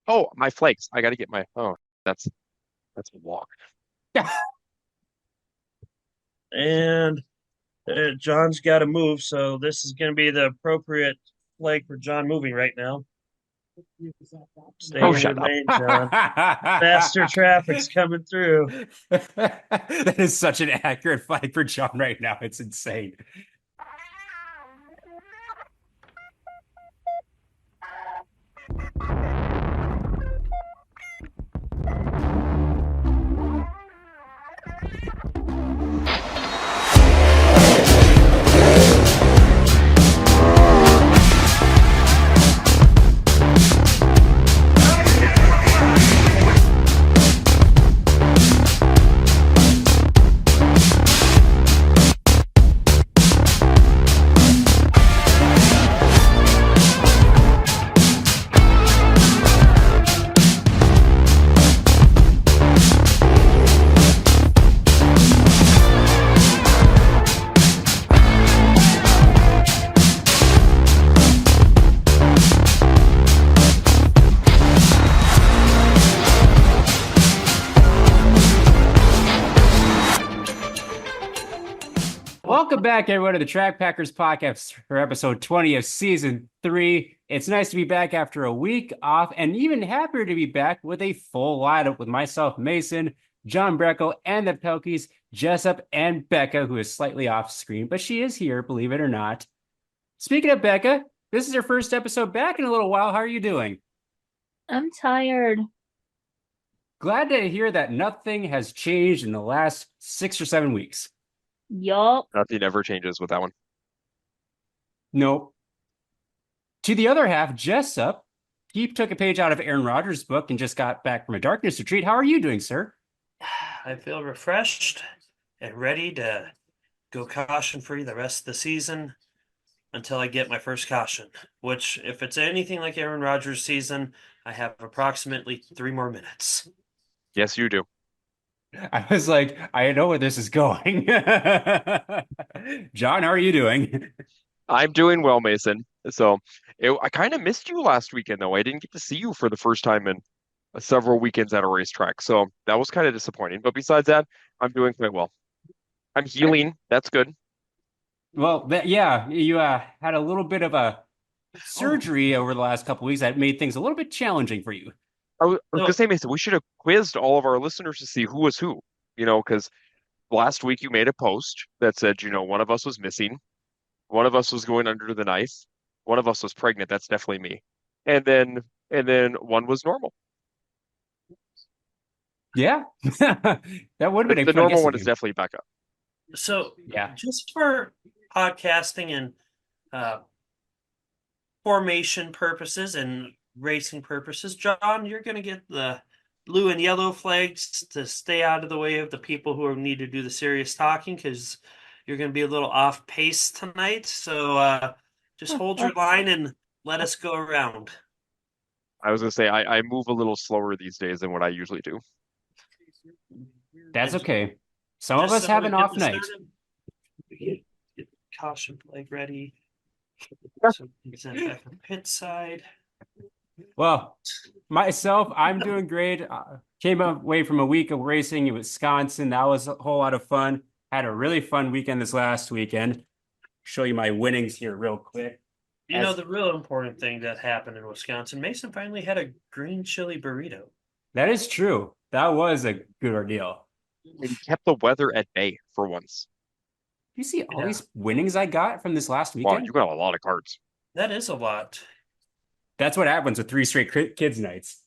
Oh, my flakes. I got to get my. Oh, that's that's a walk. And John's got to move, so this is going to be the appropriate flag for John moving right now. Stay Oh, in your shut up. lane, John. Faster traffic's coming through. That is such an accurate flag for John right now. It's insane. Welcome back, everyone, to the Track Packers podcast for episode 20 of season 3. It's nice to be back after a week off, and even happier to be back with a full lineup with myself, Mason, John Breckel, and the Pelkies, Jessup, and Becca, who is slightly off screen, but she is here, believe it or not. Speaking of Becca, this is her first episode back in a little while. How are you doing? I'm tired. Glad to hear that nothing has changed in the last 6 or 7 weeks. Yup. Nothing ever changes with that one. Nope. To the other half, Jessup, he took a page out of Aaron Rodgers' book and just got back from a darkness retreat. How are you doing, sir? I feel refreshed and ready to go caution free the rest of the season until I get my first caution, which, if it's anything like Aaron Rodgers' season, I have approximately 3 more minutes. Yes, you do. I was like, I know where this is going. John, how are you doing? I'm doing well, Mason. I kind of missed you last weekend, though. I didn't get to see you for the first time in several weekends at a racetrack. So that was kind of disappointing. But besides that, I'm doing quite well. I'm healing. That's good. Well, yeah, you had a little bit of a surgery over the last couple of weeks that made things a little bit challenging for you. I was gonna No, say, Mason, we should have quizzed all of our listeners to see who was who. Because last week you made a post that said, one of us was missing, one of us was going under the knife, one of us was pregnant. That's definitely me. And then one was normal. Yeah, that would have The, been a the fun normal guessing one is game. definitely Becca. so Yeah. just for podcasting and uh, formation purposes and racing purposes, John, you're going to get the blue and yellow flags to stay out of the way of the people who need to do the serious talking because you're going to be a little off pace tonight. So just hold your line and let us go around. I was gonna say I move a little slower these days than what I usually do. That's And okay. Some of just us so have we an get off this night. started, get caution flag ready. Yeah. So we can send back on pit side. Well, myself, I'm doing great. Came away from a week of racing in Wisconsin. That was a whole lot of fun. Had a really fun weekend this last weekend. Show you my winnings here real quick. You know, As the real important thing that happened in Wisconsin, Mason finally had a green chili burrito. that is true. That was a good ordeal. And he kept the weather at bay for once. You see all Yeah, these winnings I got from this last Wow, weekend? you got a lot of cards. that is a lot. That's what happens with 3 straight kids nights.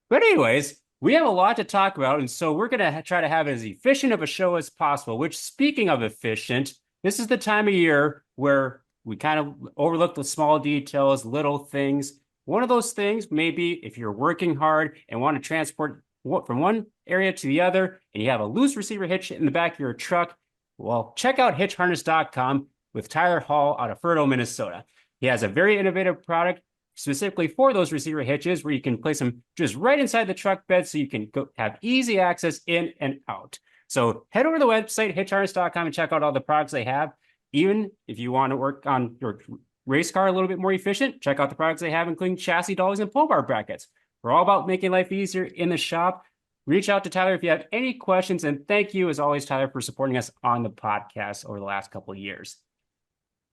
But anyways, we have a lot to talk about, and so we're going to try to have as efficient of a show as possible, which, speaking of efficient, this is the time of year where we kind of overlook the small details, little things. One of those things may be if you're working hard and want to transport from one area to the other, and you have a loose receiver hitch in the back of your truck, well, check out hitchharness.com with Tyler Hall out of Fertile, Minnesota. He has a very innovative product specifically for those receiver hitches where you can place them just right inside the truck bed so you can go have easy access in and out. So head over to the website, hitchharness.com, and check out all the products they have. Even if you want to work on your race car a little bit more efficient, check out the products they have, including chassis, dollies, and pull bar brackets. We're all about making life easier in the shop. Reach out to Tyler if you have any questions. And thank you, as always, Tyler, for supporting us on the podcast over the last couple of years.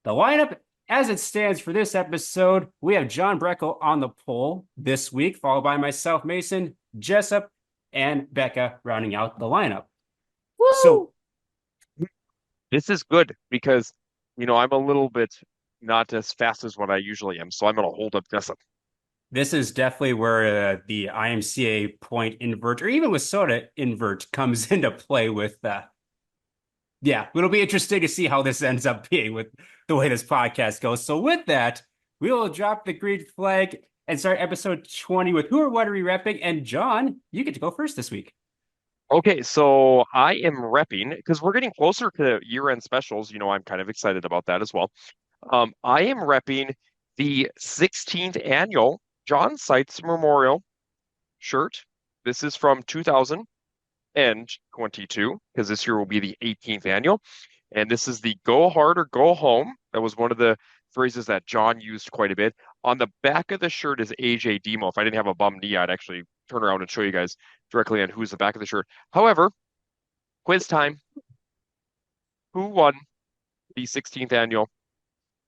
The lineup, as it stands for this episode, we have John Breckel on the pole this week, followed by myself, Mason, Jessup, and Becca rounding out the lineup. Woo! So This is good because, I'm a little bit not as fast as what I usually am, so I'm going to hold up Jessup. this is definitely where the IMCA point invert, or even with soda invert, comes into play with yeah, it'll be interesting to see how this ends up being with the way this podcast goes. So with that, we will drop the green flag and start episode 20 with who or what are we repping? And John, you get to go first this week. Okay, so I am repping because we're getting closer to year-end specials. I'm kind of excited about that as well. I am repping the 16th annual John Seitz Memorial shirt. This is from 2022 because this year will be the 18th annual. And this is the go hard or go home. That was one of the phrases that John used quite a bit. On the back of the shirt is AJ Demo. If I didn't have a bum knee, I'd actually turn around and show you guys directly on who's the back of the shirt. However, quiz time. Who won the 16th annual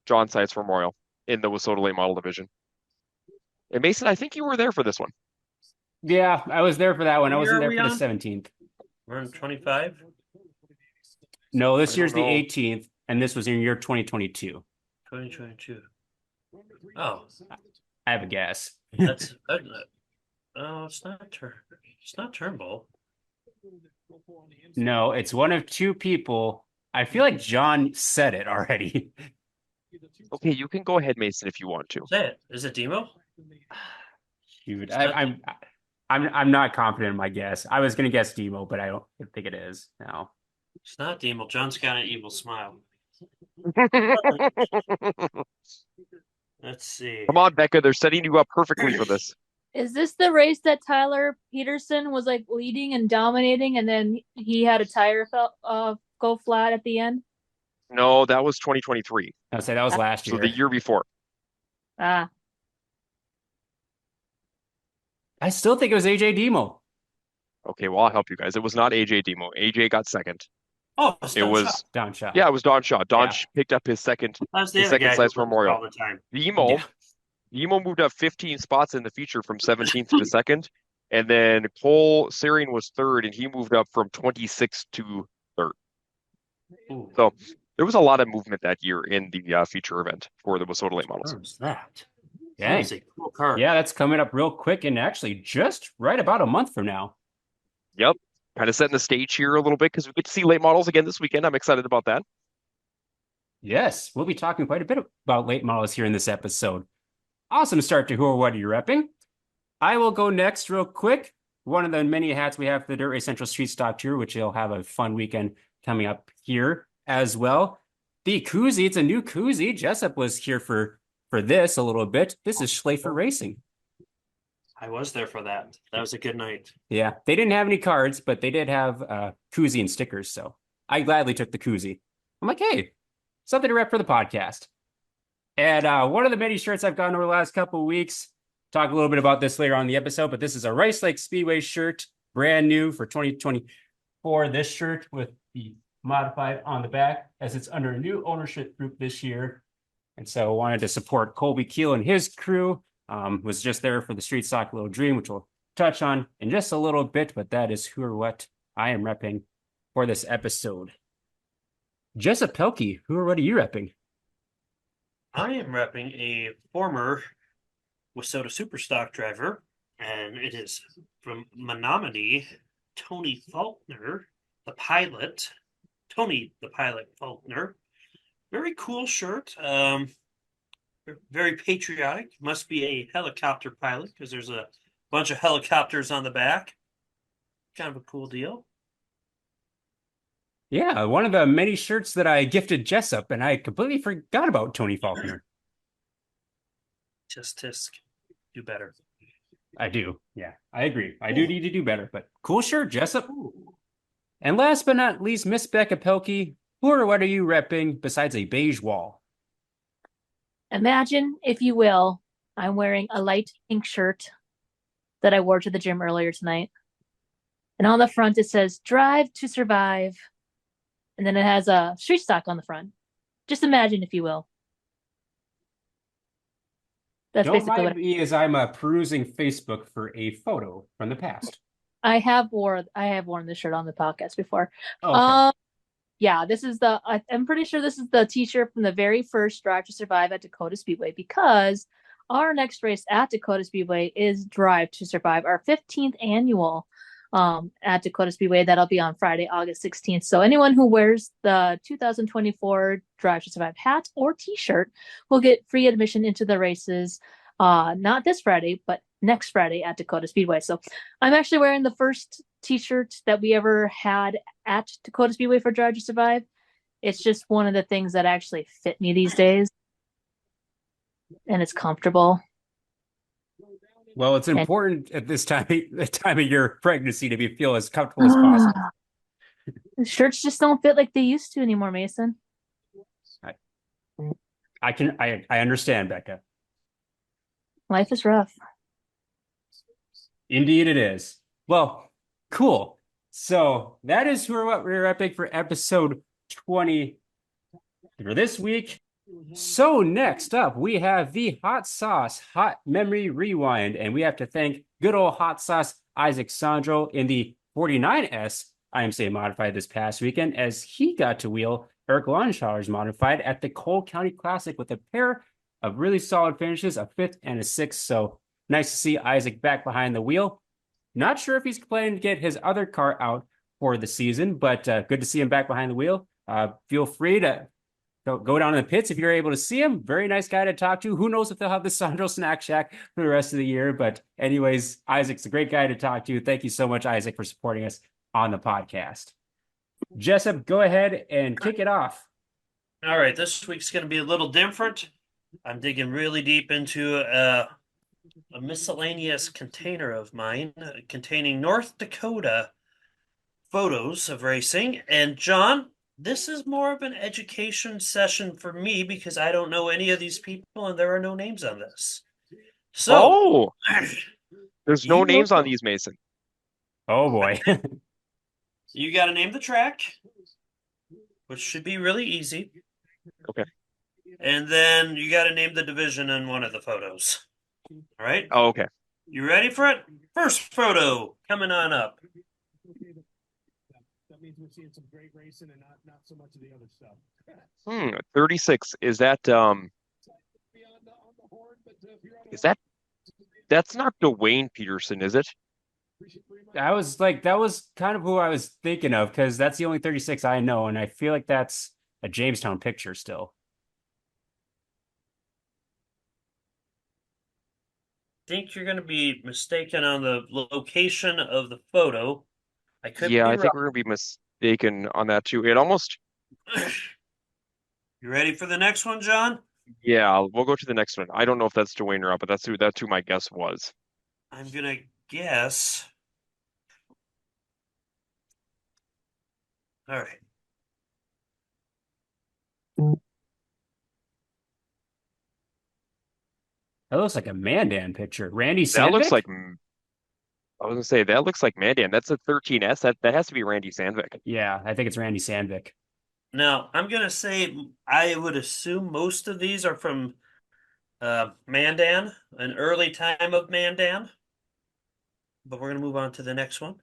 John Seitz Memorial in the Wissota Late Model Division? And Mason, I think you were there for this one. Yeah, I was there for that one. I What year wasn't are there we for the on? 17th. We're on 25. No, this I year's don't the know. 18th, and this was in year 2022. 2022. Oh, I have a guess. that's oh, it's not Turnbull. No, it's one of two people. I feel like John said it already. Okay, you can go ahead, Mason, if you want to. Say it. Is it Demo? Shoot, It's not I'm not confident in my guess. I was gonna guess Demo, but I don't think it is. No. It's not Demo. John's got an evil smile. Let's see. Come on, Becca, they're setting you up perfectly for this. Is this the race that Tyler Peterson was like leading and dominating, and then he had a tire go flat at the end? No, that was 2023. I'll say that was last So year. the year before. Ah, I still think it was AJ Demo. Okay, well, I'll help you guys. It was not AJ Demo. AJ got second. Oh, it's It Don was, Shaw. Down shot. yeah, it was Don Shaw. Don Yeah. picked up his second That's the his other second guy Seitz who wins Memorial. all the time. Demo, Yeah. Demo moved up 15 spots in the feature from 17th to second. And then Cole Searing was third, and he moved up from 26th to third. Ooh, So there was a lot of movement that year in the feature event for the Wissota Late Models. where's that? Dang. That's a cool car. Yeah, that's coming up real quick and actually just right about a month from now. Yep. Kind of setting the stage here a little bit because we get to see late models again this weekend. I'm excited about that. Yes, we'll be talking quite a bit about late models here in this episode. Awesome start to who or what are you repping. I will go next real quick. One of the many hats we have for the Dirt Race Central Street Stock Tour, which will have a fun weekend coming up here as well. The koozie, it's a new koozie. Jessup was here for this a little bit. This is Schlafer Racing. I was there for that. That was a good night. Yeah, they didn't have any cards, but they did have koozie and stickers. So I gladly took the koozie. I'm like, hey, something to rep for the podcast. And one of the many shirts I've gotten over the last couple of weeks, talk a little bit about this later on in the episode, but this is a Rice Lake Speedway shirt, brand new for 2024. This shirt with the modified on the back, as it's under a new ownership group this year. And so I wanted to support Colby Keel and his crew. Was just there for the Street Stock Little Dream, which we'll touch on in just a little bit, but that is who or what I am repping for this episode. Jessup Pelkey, who or what are you repping? I am repping a former Wissota Superstock driver, and it is from Menominee, Tony Faulkner, the pilot. Tony, the pilot Faulkner. Very cool shirt. Very patriotic. Must be a helicopter pilot because there's a bunch of helicopters on the back. Kind of a cool deal. Yeah, one of the many shirts that I gifted Jessup, and I completely forgot about Tony Faulkner. Just tisk. Do better. I do. Yeah, I agree. I do need to do better, but cool shirt, Jessup. Ooh. And last but not least, Miss Becca Pelkey, who or what are you repping besides a beige wall? Imagine, if you will, I'm wearing a light pink shirt that I wore to the gym earlier tonight. And on the front, it says Drive to Survive. And then it has a street stock on the front. Just imagine, if you will. That's Don't basically mind what me as I'm perusing Facebook for a photo from the past. I have worn this shirt on the podcast before. Okay. Yeah, this is I'm pretty sure this is the t-shirt from the very first Drive to Survive at Dakota Speedway, because our next race at Dakota Speedway is Drive to Survive, our 15th annual at Dakota Speedway. That'll be on Friday, August 16th. So anyone who wears the 2024 Drive to Survive hat or t-shirt will get free admission into the races, not this Friday, but next Friday at Dakota Speedway. So I'm actually wearing the first t-shirt that we ever had at Dakota Speedway for Drive to Survive. It's just one of the things that actually fit me these days, and it's comfortable. Well, it's And important at this time of your pregnancy to feel as comfortable as possible. shirts just don't fit like they used to anymore, Mason. I understand, Becca. Life is rough. Indeed, it is. Well, cool. So that is what we're epic for episode 20 for this week. So next up, we have the Hot Sauce Hot Memory Rewind, and we have to thank good old Hot Sauce Isaac Sandro in the 49S IMCA Modified this past weekend, as he got to wheel Eric Lonshauer's Modified at the Cole County Classic with a pair of really solid finishes, a 5th and a 6th. So nice to see Isaac back behind the wheel. Not sure if he's planning to get his other car out for the season, but good to see him back behind the wheel. Feel free to go down in the pits if you're able to see him. Very nice guy to talk to. Who knows if they'll have the Sandro Snack Shack for the rest of the year. But anyways, Isaac's a great guy to talk to. Thank you so much, Isaac, for supporting us on the podcast. Jessup, go ahead and kick it off. All right, this week's going to be a little different. I'm digging really deep into a miscellaneous container of mine containing North Dakota photos of racing. And John, this is more of an education session for me because I don't know any of these people and there are no names on this. So, there's no you names on know. these, Mason. Oh boy. You got to name the track, which should be really easy. Okay. And then you got to name the division in one of the photos. All right? Oh, okay. You ready for it? First photo coming on up. That means we're seeing some great racing and not so much of the other stuff. 36. Is that that's not Dwayne Peterson, is it? That was kind of who I was thinking of, because that's the only 36 I know, and I feel like that's a Jamestown picture still. I think you're going to be mistaken on the location of the photo. I could Yeah, be I think we're gonna be mistaken on that too. It almost, You ready for the next one, John? yeah, we'll go to the next one. I don't know if that's Dwayne or not, but that's who my guess was. I'm going to guess. All right. That looks like a Mandan picture. Randy That looks Sandvik? like, I was gonna say that looks like Mandan. That's a 13S. That has to be Randy Sandvik. Yeah, I think it's Randy Sandvik. Now, I'm going to say I would assume most of these are from Mandan, an early time of Mandan. But we're going to move on to the next one.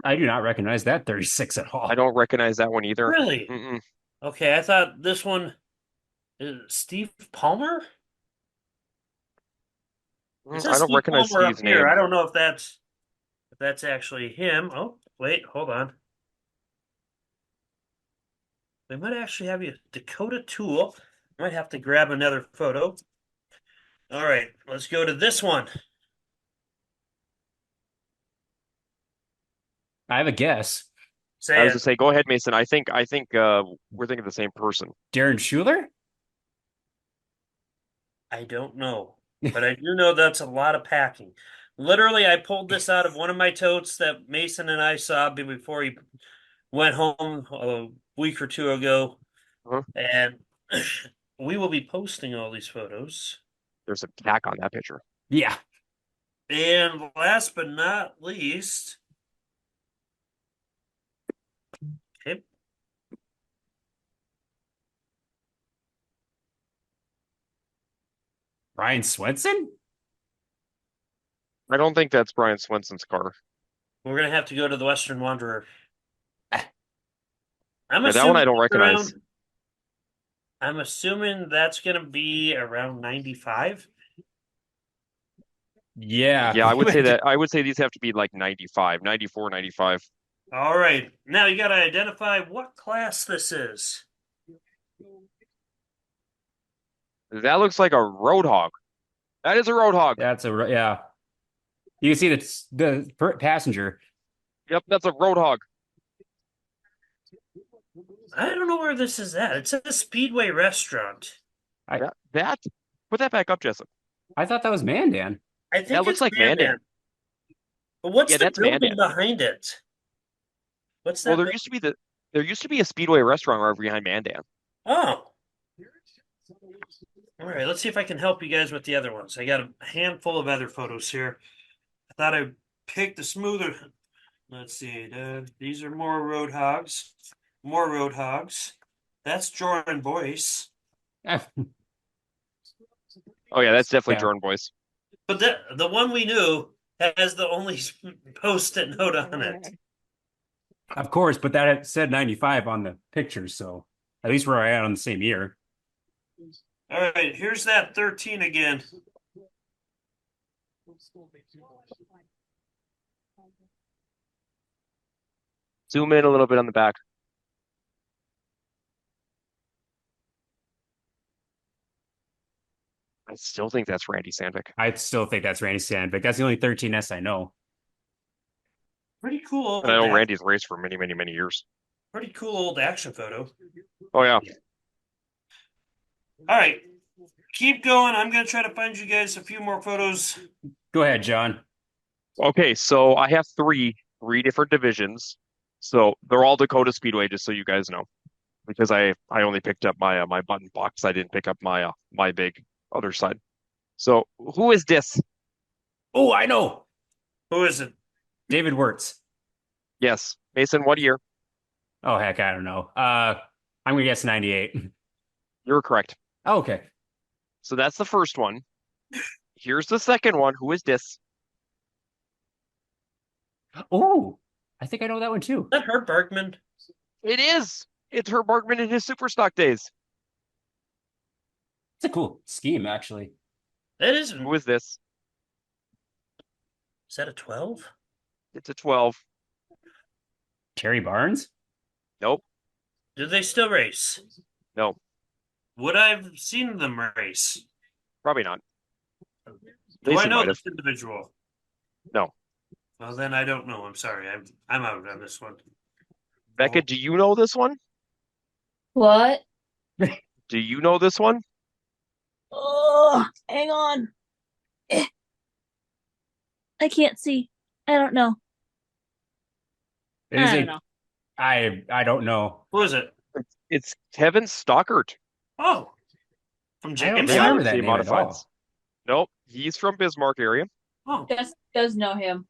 I do not recognize that 36 at all. I don't recognize that one either. Really? Mm-mm. Okay, I thought this one is Steve Palmer. It I says don't Steve recognize Palmer up Steve's here. name. I don't know if that's actually him. Oh, wait, hold on. We might actually have you Dakota Tool. Might have to grab another photo. All right, let's go to this one. I have a guess. Say I was it. gonna say, go ahead, Mason. I think we're thinking of the same person. Darren Schuler? I don't know, but I do know that's a lot of packing. Literally, I pulled this out of one of my totes that Mason and I saw before he went home a week or two ago, Huh? and we will be posting all these photos. There's a tack on that picture. Yeah. And last but not least, okay, Brian Swenson? I don't think that's Brian Swenson's car. we're gonna have to go to the Western Wanderer. I'm Yeah, that one I assuming don't recognize. I'm assuming that's gonna be around 95. Yeah. Yeah, I would say that. I would say these have to be like 95, 94, 95. All right, now you got to identify what class this is. That looks like a Roadhog. That is a Roadhog. That's yeah. You can see the passenger. Yep, that's a Roadhog. I don't know where this is at. It's a Speedway restaurant. That put that back up, Jessup. I thought that was Mandan. I think That looks it's like Mandan. But what's Yeah, the that's building Mandan. behind it? What's Well, that? there used to be a Speedway restaurant right behind Mandan. Oh, all right. Let's see if I can help you guys with the other ones. I got a handful of other photos here. I thought I picked the smoother. Let's see. These are more road hogs. More road hogs. That's Jordan Boyce. Oh yeah, that's definitely Yeah. Jordan Boyce. But the one we knew has the only post-it note on it. Of course, but that said 95 on the picture, so at least we're at on the same year. All right, here's that 13 again. Zoom in a little bit on the back. I still think that's Randy Sandvik. I still think that's Randy Sandvik. That's the only 13S I know. Pretty cool old And I know Randy's raced for many, many, many years. pretty cool old action photo. Oh yeah. All right, keep going. I'm gonna try to find you guys a few more photos. Go ahead, John. Okay, so I have three different divisions. So they're all Dakota Speedway, just so you guys know, because I only picked up my my button box. I didn't pick up my my big other side. So who is this? Oh, I know. Who is it? David Wirtz. Yes, Mason. What year? Oh, heck, I don't know. I'm gonna guess 98. You're correct. Oh, okay. So that's the first one. Here's the second one. Who is this? Oh, I think I know that one too. Is that Herb Bergman? It is. It's Herb Barkman in his Superstock days. It's a cool scheme, actually. That is. Who is this? Is that a 12? It's a 12. Terry Barnes? Nope. Do they still race? No. Would I've seen them race? Probably not. Do I Mason know might this have. individual? No. Well, then I don't know. I'm sorry. I'm out on this one. Becca, do you know this one? What? Do you know this one? Oh, hang on. I can't see. I don't know. It is I don't know. I don't know. Who is it? It's Kevin Stockert. Oh, from I don't Jamestown. remember that AMC name at all. Nope. He's from Bismarck area. Oh, Just does know him.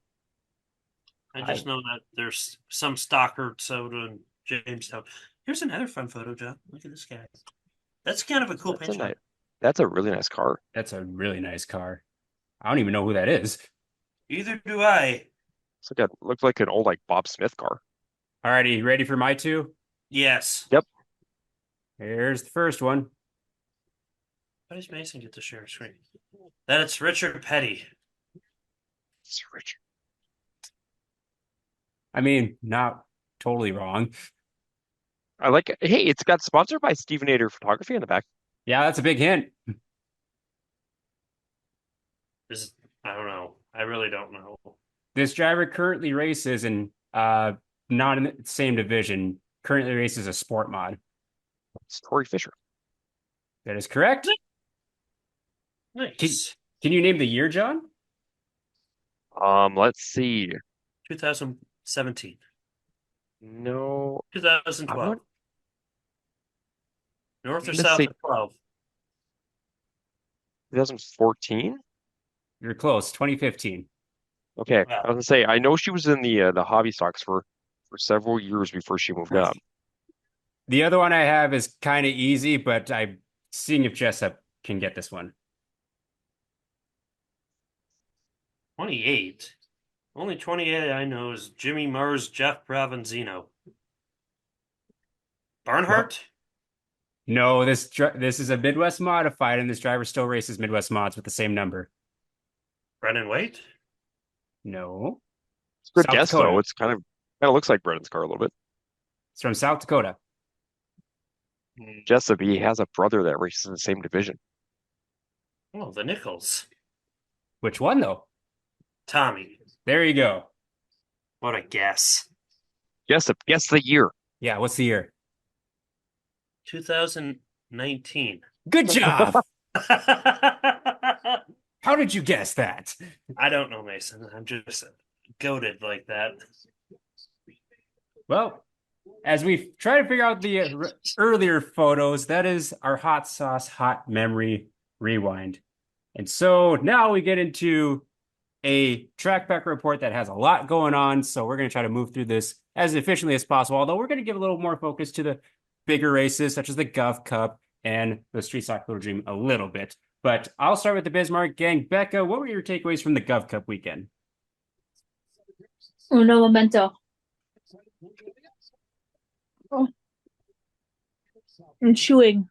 I just know that there's some Stockard soda in Jamestown. Here's another fun photo, John. Look at this guy. That's kind of a cool picture. That's a really nice car. That's a really nice car. I don't even know who that is. Either do I. Looks like an old like Bob Smith car. Alrighty, ready for my two? Yes. Yep. Here's the first one. How does Mason get to share screen? That's Richard Petty. It's Richard. I mean, not totally wrong. I like it. Hey, it's got sponsored by Steven Ader Photography in the back. Yeah, that's a big hint. I don't know. I really don't know. This driver currently races in not in the same division. Currently races a sport mod. It's Tori Fisher. That is correct. Nice. Can you name the year, John? Let's see. 2017. No, I 2012. want North or to south say of 12? 2014. You're close. 2015. Okay, I Wow. was gonna say I know she was in the hobby stocks for several years before she moved up. The other one I have is kind of easy, but I'm seeing if Jessup can get this one. 28. Only 28 I know is Jimmy Mars, Jeff Provenzino. Barnhart? No, this is a Midwest modified, and this driver still races Midwest mods with the same number. Brennan White? No, It's a good South guess though. Dakota. It's kind of looks like Brennan's car a little bit. It's from South Dakota. Jessup, he has a brother that races in the same division. Oh, the Nichols. Which one though? Tommy. There you go. What a guess. Jessup, guess the year. Yeah, what's the year? 2019. Good job. I How did you guess that? don't know, Mason. I'm just goaded like that. Well, as we try to figure out the earlier photos, that is our hot sauce, hot memory rewind. And so now we get into a track back report that has a lot going on. So we're going to try to move through this as efficiently as possible, although we're going to give a little more focus to the bigger races, such as the Gov Cup and the Street Stock Little Dream a little bit. But I'll start with the Bismarck gang. Becca, what were your takeaways from the Gov Cup weekend? Uno momento. Oh. I'm chewing.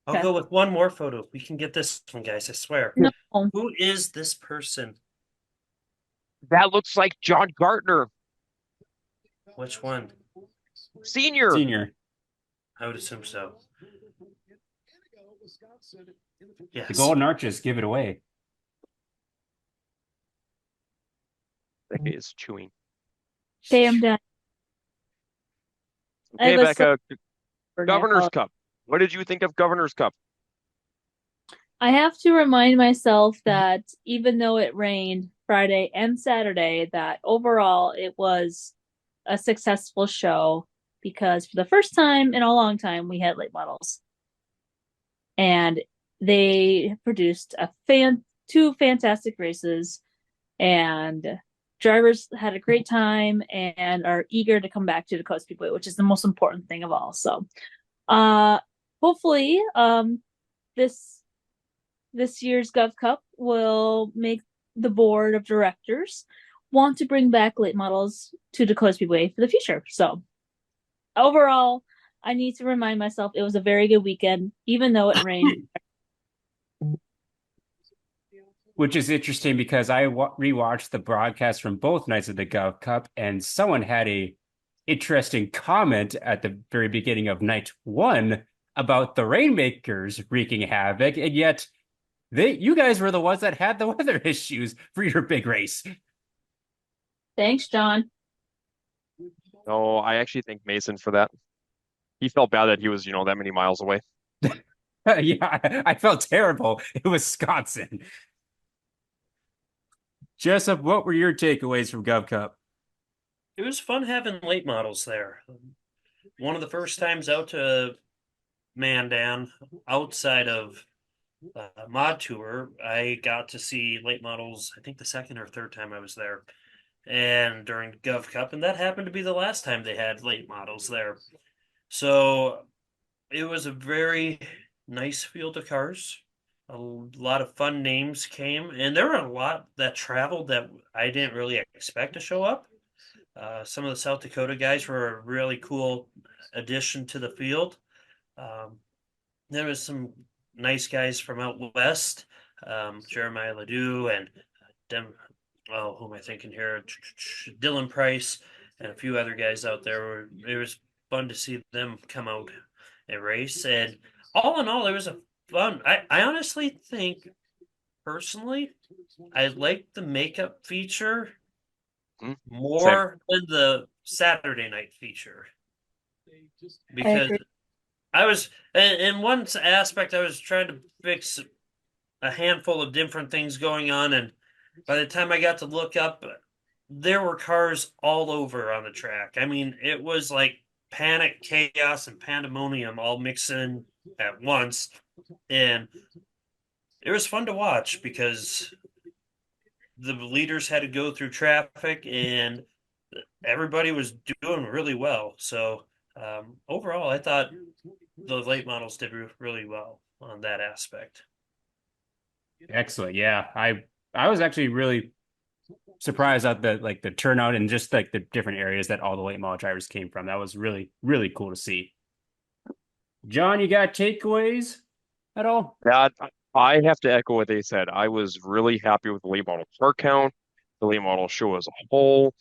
I'll Okay. go with one more photo. We can get this one, guys. I swear. No. Who is this person? That looks like John Gartner, Which one? senior. Senior. I would assume so. The Yes. Golden Arches give it away. That guy is chewing. Okay, I'm done. I Okay, have a Becca, for Governor's Cup. What did you think of Governor's Cup? I have to remind myself that even though it rained Friday and Saturday, that overall it was a successful show because for the first time in a long time we had late models. And they produced two fantastic races, and drivers had a great time and are eager to come back to Dakota Speedway, which is the most important thing of all. So hopefully this year's Gov Cup will make the board of directors want to bring back late models to Dakota Speedway for the future. So overall, I need to remind myself it was a very good weekend, even though it rained. Which is interesting because I rewatched the broadcast from both nights of the Gov Cup, and someone had a interesting comment at the very beginning of night one about the Rainmakers wreaking havoc, and yet you guys were the ones that had the weather issues for your big race. Thanks, John. No, I actually think Mason for that. He felt bad that he was, that many miles away. Yeah, I felt terrible. It was Wisconsin. Jessup, what were your takeaways from Gov Cup? It was fun having late models there. One of the first times out to Mandan outside of Mod Tour, I got to see late models, I think the second or third time I was there, and during Gov Cup, and that happened to be the last time they had late models there. So it was a very nice field of cars. A lot of fun names came, and there were a lot that traveled that I didn't really expect to show up. Some of the South Dakota guys were a really cool addition to the field. There was some nice guys from out west, Jeremiah Ledoux and who am I thinking here? Dylan Price and a few other guys out there. It was fun to see them come out and race. And all in all, it was a fun. I honestly think, personally, I liked the makeup feature more than the Saturday night feature. Because I was, in one aspect, I was trying to fix a handful of different things going on. And by the time I got to look up there were cars all over on the track. I mean, it was like panic, chaos, and pandemonium all mixing at once. And it was fun to watch because the leaders had to go through traffic and everybody was doing really well. So overall, I thought the late models did really well on that aspect. Excellent. Yeah. I was actually really surprised at the turnout and just like the different areas that all the late model drivers came from. That was really, really cool to see. John, you got takeaways at all? That I have to echo what they said. I was really happy with the late model car count, the late model show as a whole.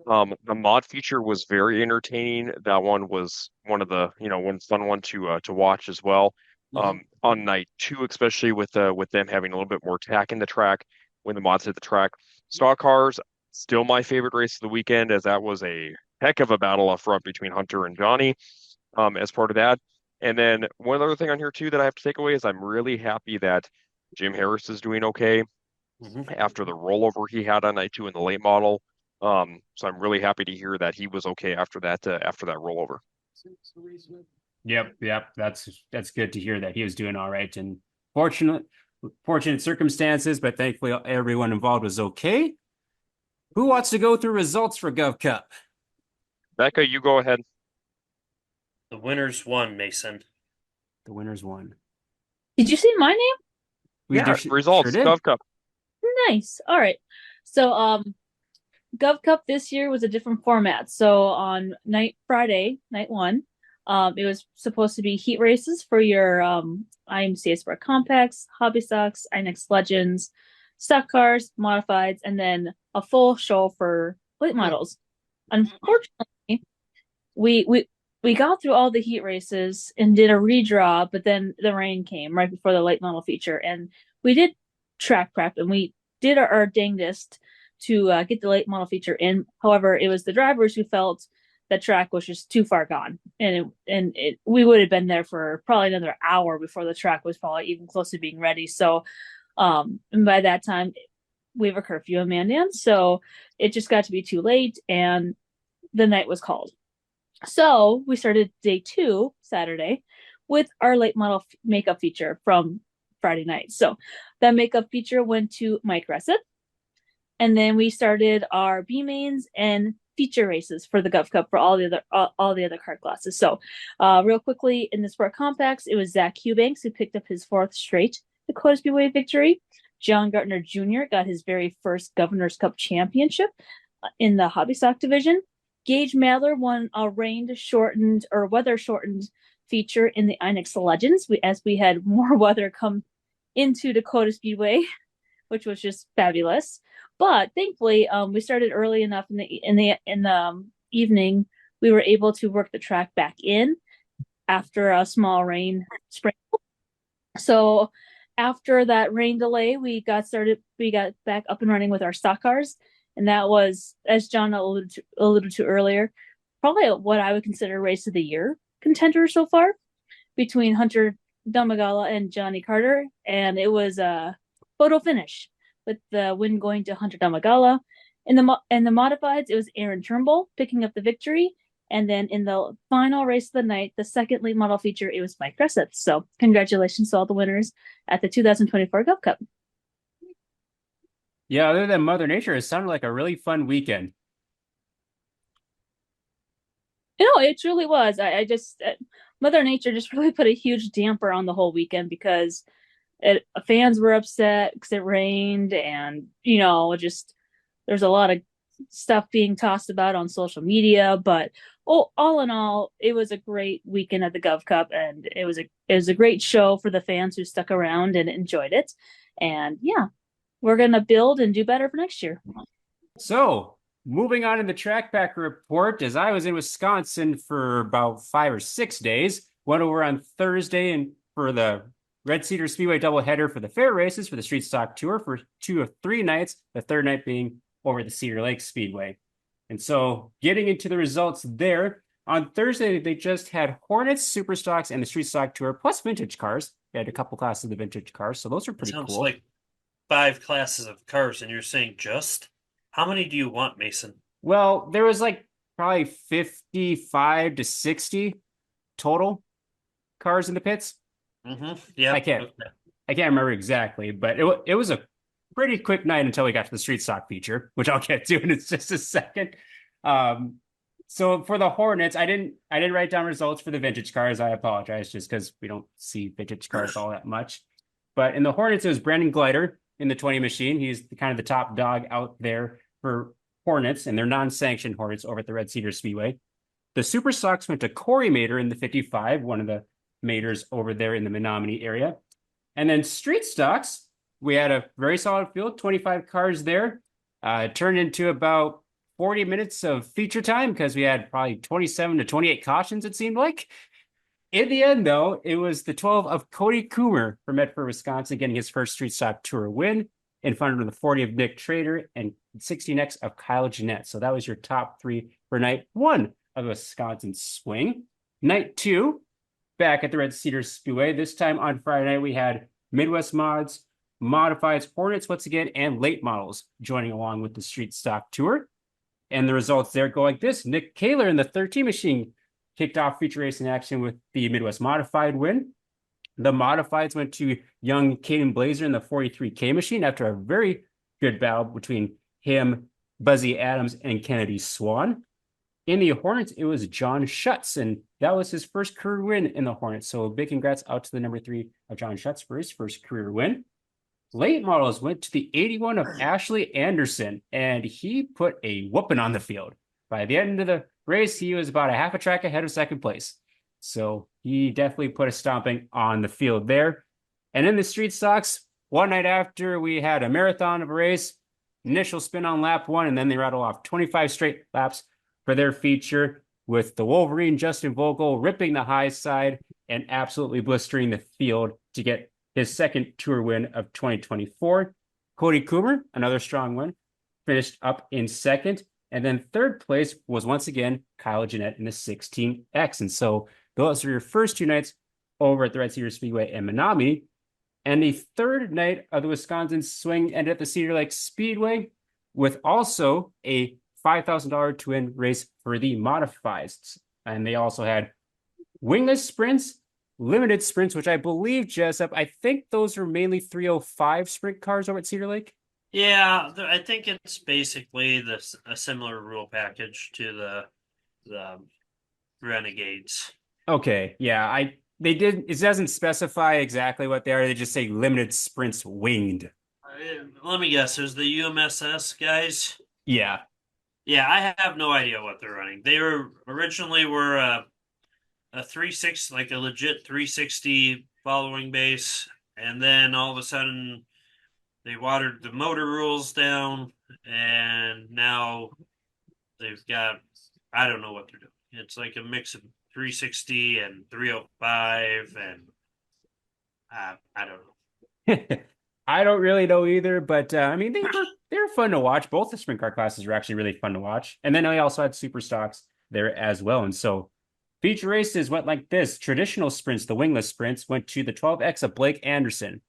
The mod feature was very entertaining. That one was one of the, one fun one to watch as well. On night two, especially with them having a little bit more tack in the track when the mods hit the track. Stock cars, still my favorite race of the weekend, as that was a heck of a battle up front between Hunter and Johnny, as part of that. And then one other thing on here too that I have to take away is I'm really happy that Jim Harris is doing okay after the rollover he had on night two in the late model. So I'm really happy to hear that he was okay after that rollover. Yep. That's good to hear that he was doing all right and fortunate circumstances, but thankfully everyone involved was okay. Who wants to go through results for Gov Cup? Becca, you go ahead. The winners won, Mason. The winners won. Did you see my name? Results, sure did. Gov Cup. Nice. All right. So Gov Cup this year was a different format. So on Friday, night one, it was supposed to be heat races for your IMCA Sport Compacts, Hobby Stocks, INX Legends, stock cars, modifieds, and then a full show for late models. Unfortunately, we got through all the heat races and did a redraw, but then the rain came right before the late model feature, and we did track prep and we did our dangest to get the late model feature in. However, it was the drivers who felt the track was just too far gone, and we would have been there for probably another hour before the track was probably even close to being ready. So, and by that time, we have a curfew in Mandan, so it just got to be too late, and the night was called. So we started day 2, Saturday, with our late model makeup feature from Friday night. So that makeup feature went to Mike Resett. And then we started our B mains and feature races for the Gov Cup for all the other card classes. So real quickly in the Sport Compacts, it was Zach Eubanks who picked up his 4th straight Dakota Speedway victory. John Gartner Jr. got his very first Governor's Cup championship in the Hobby Stock division. Gage Madler won a weather shortened feature in the INX Legends, as we had more weather come into Dakota Speedway, which was just fabulous. But thankfully, we started early enough in the evening. We were able to work the track back in after a small rain sprinkle. So after that rain delay, we got back up and running with our stock cars. And that was, as John alluded to earlier, probably what I would consider race of the year contender so far between Hunter Damagala and Johnny Carter. And it was a photo finish with the win going to Hunter Damagala. In the modifieds, it was Aaron Turnbull picking up the victory. And then in the final race of the night, the second late model feature, it was Mike Resett. So congratulations to all the winners at the 2024 Gov Cup. Yeah, other than Mother Nature, it sounded like a really fun weekend. It truly was. I just Mother Nature just really put a huge damper on the whole weekend because fans were upset because it rained, and just there's a lot of stuff being tossed about on social media. But all in all, it was a great weekend at the Gov Cup, and it was a great show for the fans who stuck around and enjoyed it. And yeah, we're gonna build and do better for next year. So moving on in the track back report, as I was in Wisconsin for about 5 or 6 days, went over on Thursday and for the Red Cedar Speedway doubleheader for the fair races for the Street Stock Tour for 2 of 3 nights, the third night being over the Cedar Lake Speedway. And so getting into the results there, on Thursday, they just had Hornets, Super Stocks, and the Street Stock Tour, plus vintage cars. They had a couple classes of the vintage cars, so those are pretty Sounds cool. like 5 classes of cars, and you're saying just? How many do you want, Mason? Well, there was like probably 55 to 60 total cars in the pits. Yeah. I can't remember exactly, but it was a pretty quick night until we got to the street stock feature, which I'll get to in just a second. Um, so for the Hornets, I didn't write down results for the vintage cars. I apologize, just because we don't see vintage cars all that much. But in the Hornets, it was Brandon Glider in the 20 machine. He's kind of the top dog out there for Hornets, and they're non-sanctioned Hornets over at the Red Cedar Speedway. The Super Stocks went to Corey Mater in the 55, one of the Maters over there in the Menominee area. And then Street Stocks, we had a very solid field, 25 cars there. Turned into about 40 minutes of feature time because we had probably 27 to 28 cautions, it seemed like. In the end, though, it was the 12 of Cody Coomer from Medford, Wisconsin, getting his first Street Stock Tour win in front of the 40 of Nick Trader and 60 of Kyle Jeanette. So that was your top three for night one of Wisconsin Swing. Night two, back at the Red Cedar Speedway. This time on Friday night, we had Midwest Mods, Modifieds, Hornets once again, and late models joining along with the Street Stock Tour. And the results there go like this. Nick Kaler in the 13 machine kicked off feature racing action with the Midwest Modified win. The Modifieds went to young Caden Blazer in the 43K machine after a very good battle between him, Buzzy Adams, and Kennedy Swan. In the Hornets, it was John Schutz, and that was his first career win in the Hornets. So big congrats out to the number 3 of John Schutz for his first career win. Late models went to the 81 of Ashley Anderson, and he put a whooping on the field. By the end of the race, he was about a half a track ahead of second place. So he definitely put a stomping on the field there. And in the street stocks, one night after, we had a marathon of a race, initial spin on lap 1, and then they rattle off 25 straight laps for their feature, with the Wolverine Justin Vogel ripping the high side and absolutely blistering the field to get his second tour win of 2024. Cody Coomer, another strong one, finished up in second. And then third place was once again Kyle Jeanette in the 16X. And so those are your first two nights over at the Red Cedar Speedway and Menominee. And the third night of the Wisconsin Swing ended at the Cedar Lake Speedway with also a $5,000 to win race for the Modifieds. And they also had wingless sprints, limited sprints, which I believe, Jessup, I think those are mainly 305 sprint cars over at Cedar Lake. Yeah, I think it's basically a similar rule package to the Renegades. Okay, yeah, it doesn't specify exactly what they are. They just say limited sprints winged. Let me guess, there's the UMSS guys. Yeah. Yeah, I have no idea what they're running. They originally were a 360, like a legit 360 following base, and then all of a sudden they watered the motor rules down, and now they've got, I don't know what they're doing. It's like a mix of 360 and 305, and I don't know. I don't really know either, but I mean, they're fun to watch. Both the sprint car classes are actually really fun to watch. And then I also had super stocks there as well. And so feature races went like this. Traditional sprints, the wingless sprints, went to the 12X of Blake Anderson.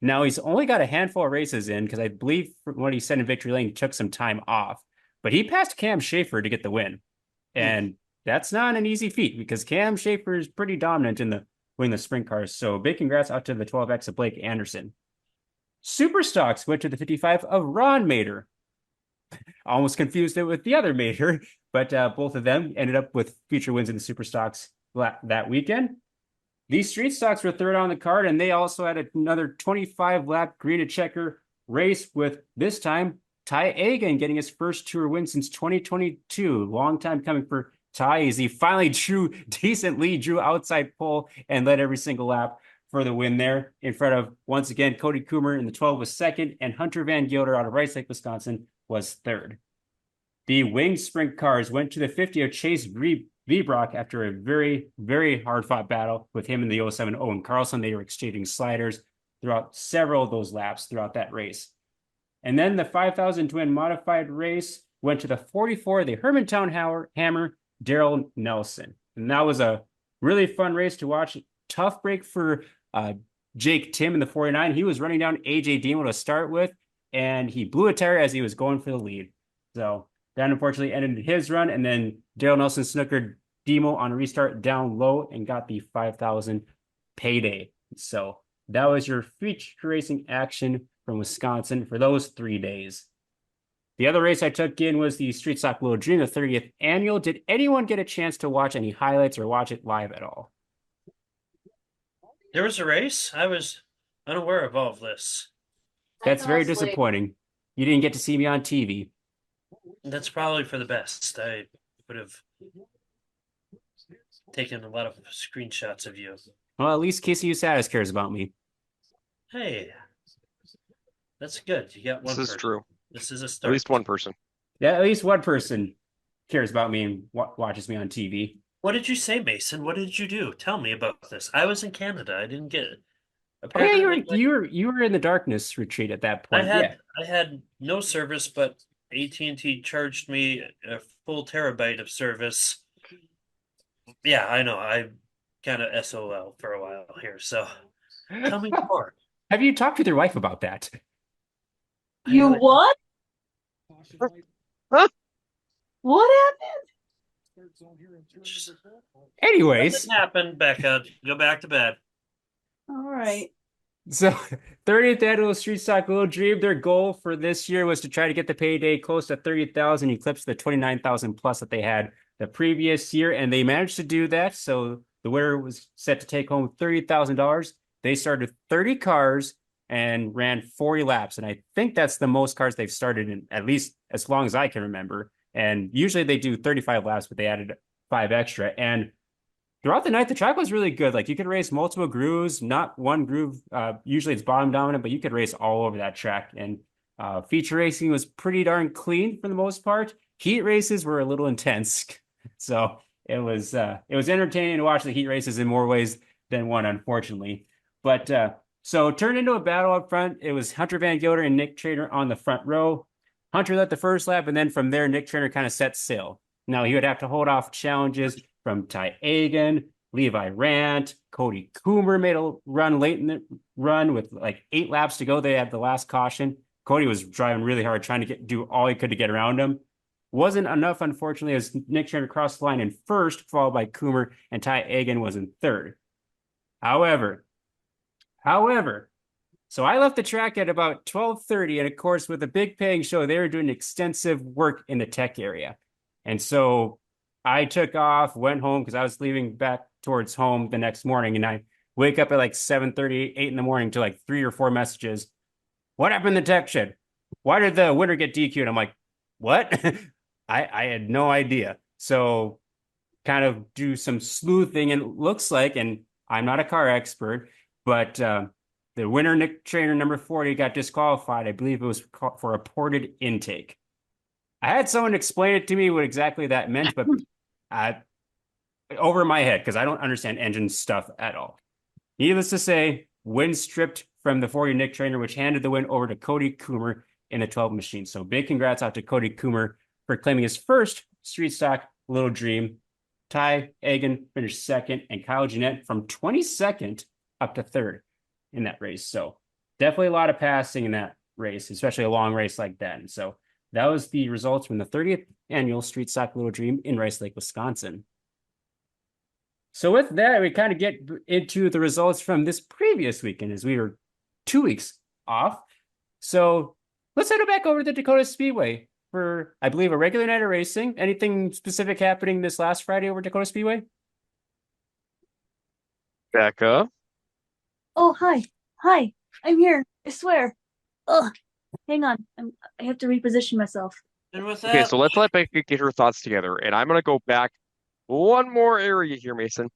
Now he's only got a handful of races in because I believe from what he said in Victory Lane, he took some time off. But he passed Cam Schaefer to get the win. And that's not an easy feat because Cam Schaefer is pretty dominant in the wingless sprint cars. So big congrats out to the 12X of Blake Anderson. Super stocks went to the 55 of Ron Mater. Almost confused it with the other Mater, but both of them ended up with feature wins in the super stocks that weekend. These street stocks were third on the card, and they also had another 25-lap green to checker race with, this time, Ty Agan getting his first tour win since 2022. Long time coming for Ty as he finally drew outside pole and led every single lap for the win there in front of, once again, Cody Coomer in the 12 was second, and Hunter Van Gilder out of Rice Lake, Wisconsin was third. The winged sprint cars went to the 50 of Chase Vbrock after a very, very hard-fought battle with him and the 07 Owen Carlson. They were exchanging sliders throughout several of those laps throughout that race. And then the 5,000 to win modified race went to the 44, the Hermantown Hammer, Daryl Nelson. And that was a really fun race to watch. Tough break for Jake Tim in the 49. He was running down AJ Demo to start with, and he blew a tire as he was going for the lead. So that unfortunately ended his run. And then Dale Nelson snookered Demo on a restart down low and got the 5,000 payday. So that was your feature racing action from Wisconsin for those 3 days. The other race I took in was the Street Stock Little Dream, the 30th annual. Did anyone get a chance to watch any highlights or watch it live at all? There was a race. I was unaware of all of this. That's very disappointing. You didn't get to see me on TV. That's probably for the best. I would have taken a lot of screenshots of you. Well, at least Casey Usatis cares about me. Hey, that's good. You got one. This is person. true. This is a At start. least one person. Yeah, at least one person cares about me and watches me on TV. What did you say, Mason? What did you do? Tell me about this. I was in Canada. I didn't get it. Oh yeah, Apparently, you were in the darkness retreat at that point. I had no service, but AT&T charged me a full terabyte of service. Yeah, I know. I kind of SOL for a while here. So tell me more. Have you talked with your wife about that? You really- what? Huh? What happened? What Anyways, happened, Becca? Go back to bed. All right. so 30th annual Street Stock Little Dream, their goal for this year was to try to get the payday close to 30,000, eclipse the 29,000 plus that they had the previous year, and they managed to do that. So the winner was set to take home $30,000. They started 30 cars and ran 40 laps, and I think that's the most cars they've started in at least as long as I can remember. And usually they do 35 laps, but they added 5 extra. And throughout the night, the track was really good. Like you could race multiple grooves, not one groove. Usually it's bottom dominant, but you could race all over that track. And feature racing was pretty darn clean for the most part. Heat races were a little intense. So it was entertaining to watch the heat races in more ways than one, unfortunately. But so it turned into a battle up front. It was Hunter Van Gilder and Nick Trainer on the front row. Hunter led the first lap, and then from there, Nick Trainer kind of set sail. Now he would have to hold off challenges from Ty Agan, Levi Rant, Cody Coomer made a run late in the run with like 8 laps to go. They had the last caution. Cody was driving really hard, trying to do all he could to get around him. Wasn't enough, unfortunately, as Nick Trainer crossed the line in first, followed by Coomer, and Ty Agan was in third. However, so I left the track at about 12:30, and of course, with the big paying show, they were doing extensive work in the tech area. And so I took off, went home because I was leaving back towards home the next morning, and I wake up at like 7:30, 8 in the morning to like 3 or 4 messages. What happened in the tech shed? Why did the winner get DQ'd? I'm like, what? I had no idea. So kind of do some sleuthing, and it looks like, and I'm not a car expert, but the winner, Nick Trainer, number 40, got disqualified. I believe it was for a ported intake. I had someone explain it to me what exactly that meant, but over my head because I don't understand engine stuff at all. Needless to say, win stripped from the 40 Nick Trainer, which handed the win over to Cody Coomer in the 12 machine. So big congrats out to Cody Coomer for claiming his first Street Stock Little Dream. Ty Agan finished second, and Kyle Jeanette from 22nd up to third in that race. So definitely a lot of passing in that race, especially a long race like that. And so that was the results from the 30th annual Street Stock Little Dream in Rice Lake, Wisconsin. So with that, we kind of get into the results from this previous weekend as we were 2 weeks off. So let's head back over to Dakota Speedway for, I believe, a regular night of racing. Anything specific happening this last Friday over Dakota Speedway? Becca. Oh, hi. Hi. I'm here. I swear. Ugh. Hang on. I have to reposition myself. And with Okay, that, so let's let Becca get her thoughts together. And I'm going to go back one more area here, Mason.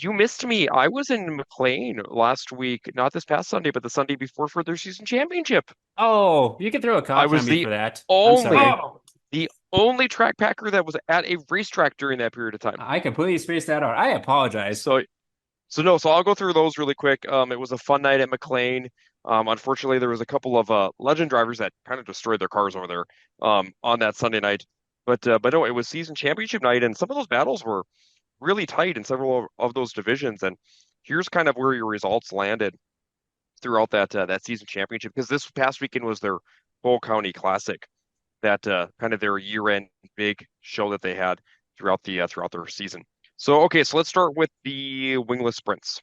You missed me. I was in McLean last week, not this past Sunday, but the Sunday before for their season championship. Oh, you can throw a I caution was on me the for that. only- I'm sorry. The only track packer that was at a racetrack during that period of time. I completely spaced that out. I apologize. So I'll go through those really quick. It was a fun night at McLean. Unfortunately, there was a couple of legend drivers that kind of destroyed their cars over there on that Sunday night. But no, it was season championship night, and some of those battles were really tight in several of those divisions. And here's kind of where your results landed throughout that season championship, because this past weekend was their Bowl County Classic. that kind of their year-end big show that they had throughout their season. So okay, so let's start with the wingless sprints.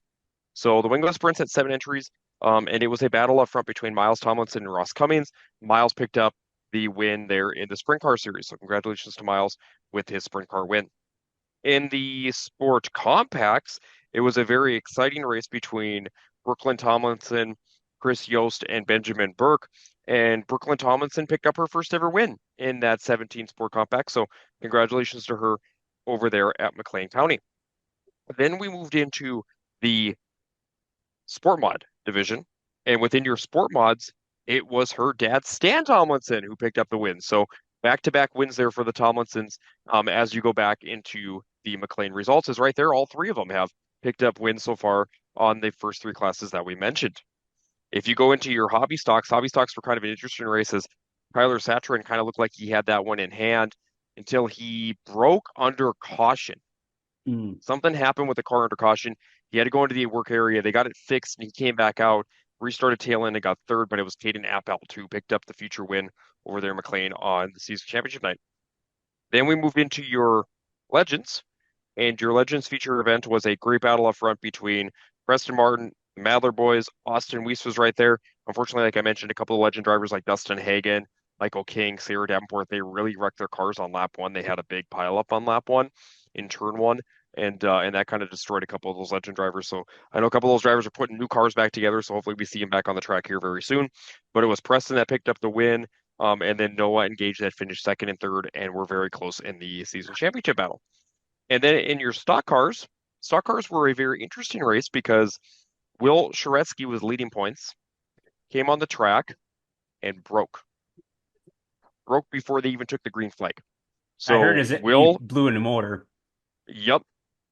So the wingless sprints had 7 entries, and it was a battle up front between Miles Tomlinson and Ross Cummings. Miles picked up the win there in the sprint car series, so congratulations to Miles with his sprint car win. In the sport compacts, it was a very exciting race between Brooklyn Tomlinson, Chris Yost, and Benjamin Burke. And Brooklyn Tomlinson picked up her first ever win in that 17 sport compact. So congratulations to her over there at McLean County. Then we moved into the sport mod division. And within your sport mods, it was her dad, Stan Tomlinson, who picked up the win. So back-to-back wins there for the Tomlinsons. As you go back into the McLean results, is right there. All three of them have picked up wins so far on the first 3 classes that we mentioned. If you go into your hobby stocks were kind of an interesting race as Tyler Satrin kind of looked like he had that one in hand until he broke under caution. Something happened with the car under caution. He had to go into the work area. They got it fixed, and he came back out, restarted tail end, and got third. But it was Caden Appel who picked up the future win over there in McLean on the season championship night. Then we moved into your legends, and your legends feature event was a great battle up front between Preston Martin, the Madler boys. Austin Weiss was right there. Unfortunately, like I mentioned, a couple of legend drivers like Dustin Hagen, Michael King, Sarah Davenport, they really wrecked their cars on lap one. They had a big pile up on lap one in turn one, and that kind of destroyed a couple of those legend drivers. So I know a couple of those drivers are putting new cars back together, so hopefully we see them back on the track here very soon. But it was Preston that picked up the win, and then Noah engaged that finished second and third, and were very close in the season championship battle. And then in your stock cars were a very interesting race because Will Sharetsky was leading points, came on the track, and broke before they even took the green flag. So I heard he Will, blew in the motor. yep.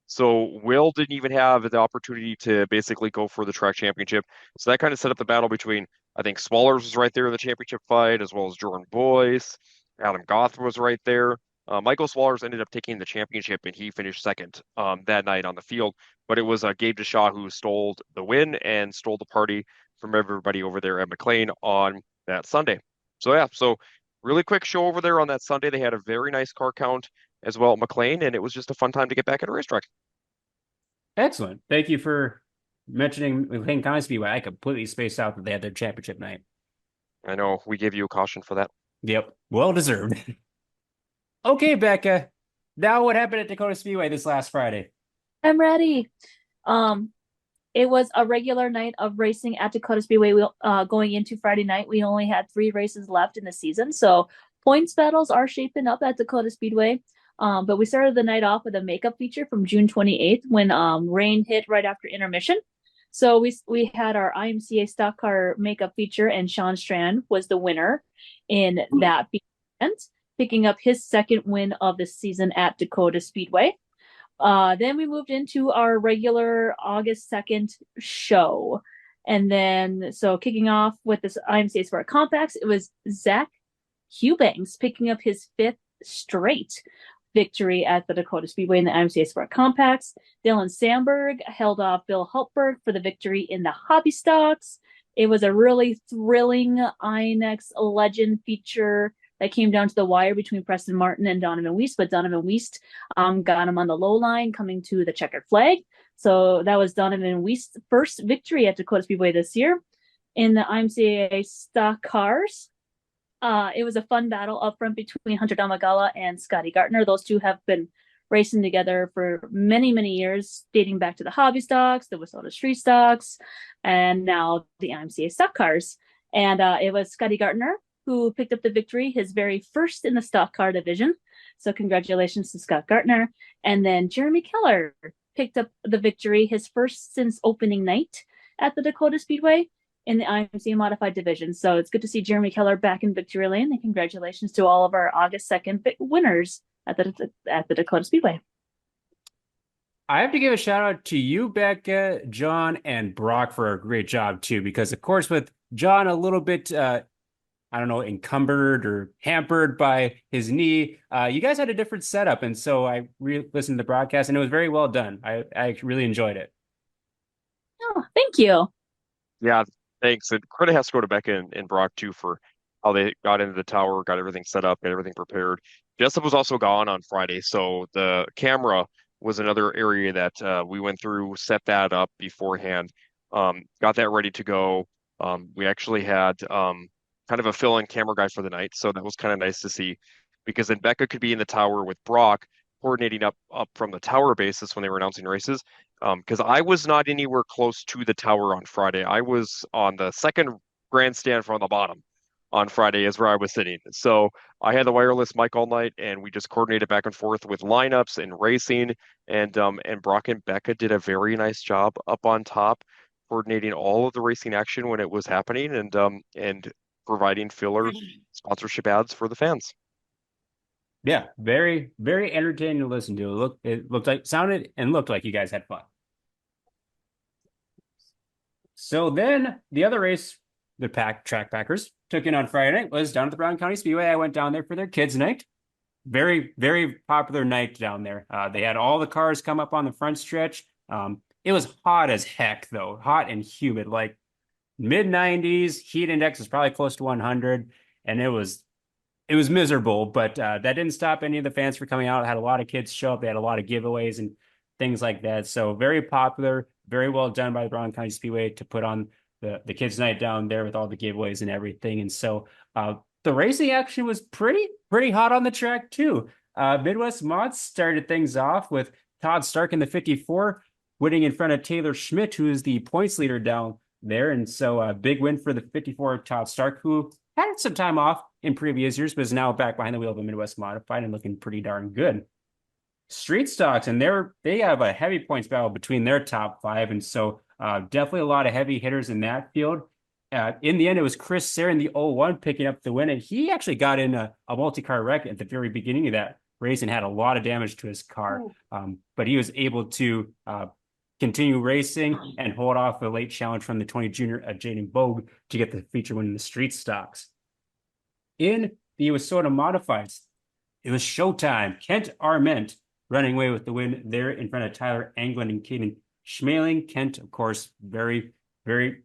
So Will didn't even have the opportunity to basically go for the track championship. So that kind of set up the battle between, I think Swallers was right there in the championship fight, as well as Jordan Boyce. Adam Goth was right there. Michael Swallers ended up taking the championship, and he finished second that night on the field. But it was Gabe Deshaw who stole the win and stole the party from everybody over there at McLean on that Sunday. So yeah, so really quick show over there on that Sunday. They had a very nice car count as well at McLean, and it was just a fun time to get back at a racetrack. Excellent. Thank you for mentioning McLean County Speedway. I completely spaced out that they had their championship night. I know we gave you a caution for that. Yep. Well deserved. Okay, Becca. Now what happened at Dakota Speedway this last Friday? I'm ready. It was a regular night of racing at Dakota Speedway. Going into Friday night, we only had 3 races left in the season, so points battles are shaping up at Dakota Speedway. But we started the night off with a makeup feature from June 28th when rain hit right after intermission. So we had our IMCA stock car makeup feature, and Sean Strand was the winner in that event, picking up his second win of the season at Dakota Speedway. Then we moved into our regular August 2nd show. And then, so kicking off with this IMCA Sport Compacts, it was Zach Eubanks picking up his 5th straight victory at the Dakota Speedway in the IMCA Sport Compacts. Dylan Sandberg held off Bill Hultberg for the victory in the hobby stocks. It was a really thrilling INX Legend feature that came down to the wire between Preston Martin and Donovan Weist, but Donovan Weist got him on the low line coming to the checkered flag. So that was Donovan Weist's first victory at Dakota Speedway this year. In the IMCA stock cars, it was a fun battle up front between Hunter Damagala and Scotty Gartner. Those two have been racing together for many, many years, dating back to the hobby stocks, the Wissota Street stocks, and now the IMCA stock cars. And it was Scotty Gartner who picked up the victory, his very first in the stock car division. So congratulations to Scott Gartner. And then Jeremy Keller picked up the victory, his first since opening night at the Dakota Speedway in the IMCA modified division. So it's good to see Jeremy Keller back in victory lane, and congratulations to all of our August 2nd winners at the Dakota Speedway. I have to give a shout out to you, Becca, John, and Brock for a great job too, because of course with John a little bit I don't know, encumbered or hampered by his knee. You guys had a different setup, and so I listened to the broadcast, and it was very well done. I really enjoyed it. Oh, thank you. Yeah, thanks. And credit has to go to Becca and Brock too for how they got into the tower, got everything set up, got everything prepared. Jessup was also gone on Friday, so the camera was another area that we went through, set that up beforehand, got that ready to go. We actually had kind of a fill-in camera guy for the night, so that was kind of nice to see because then Becca could be in the tower with Brock coordinating up from the tower basis when they were announcing races. Because I was not anywhere close to the tower on Friday. I was on the second grandstand from the bottom on Friday is where I was sitting. So I had the wireless mic all night, and we just coordinated back and forth with lineups and racing. And Brock and Becca did a very nice job up on top, coordinating all of the racing action when it was happening, and providing filler sponsorship ads for the fans. Yeah, very, very entertaining to listen to. It looked like, sounded and looked like you guys had fun. So then the other race the track packers took in on Friday night was down at the Brown County Speedway. I went down there for their kids' night. Very, very popular night down there. They had all the cars come up on the front stretch. It was hot as heck, though, hot and humid, like mid 90s. Heat index was probably close to 100, and it was miserable, but that didn't stop any of the fans from coming out. It had a lot of kids show up. They had a lot of giveaways and things like that. So very popular, very well done by the Brown County Speedway to put on the kids' night down there with all the giveaways and everything. And so the racing action was pretty hot on the track too. Midwest Mods started things off with Todd Stark in the 54 winning in front of Taylor Schmidt, who is the points leader down there. And so a big win for the 54 Todd Stark, who had some time off in previous years, but is now back behind the wheel of a Midwest Modified and looking pretty darn good. Street Stocks, and they have a heavy points battle between their top five, and so definitely a lot of heavy hitters in that field. In the end, it was Chris Sayre in the 01 picking up the win, and he actually got in a multi-car wreck at the very beginning of that race and had a lot of damage to his car. But he was able to continue racing and hold off a late challenge from the 20 junior Jaden Bogue to get the feature win in the Street Stocks. In the Wissota Modifieds, it was showtime. Kent Arment running away with the win there in front of Tyler Anglin and Caden Schmaling. Kent, of course, very, very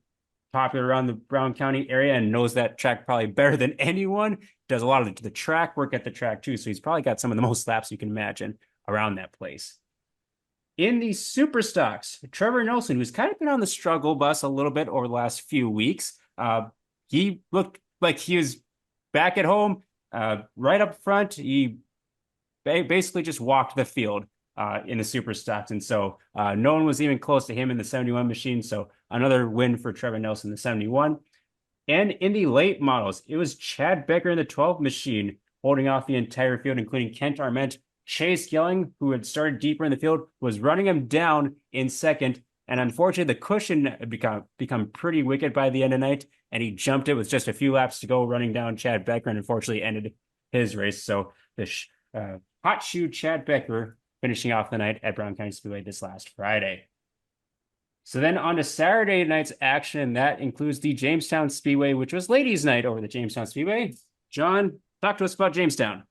popular around the Brown County area and knows that track probably better than anyone. Does a lot of the track work at the track too, so he's probably got some of the most laps you can imagine around that place. In the Super Stocks, Trevor Nelson, who's kind of been on the struggle bus a little bit over the last few weeks, he looked like he was back at home, right up front. He basically just walked the field in the Super Stocks, and so no one was even close to him in the 71 machine. So another win for Trevor Nelson, the 71. And in the late models, it was Chad Becker in the 12 machine holding off the entire field, including Kent Arment. Chase Yelling, who had started deeper in the field, was running him down in second. And unfortunately, the cushion had become pretty wicked by the end of the night, and he jumped it with just a few laps to go, running down Chad Becker, and unfortunately ended his race. So the hot shoe Chad Becker finishing off the night at Brown County Speedway this last Friday. So then on to Saturday night's action, and that includes the Jamestown Speedway, which was ladies' night over the Jamestown Speedway. John, talk to us about Jamestown.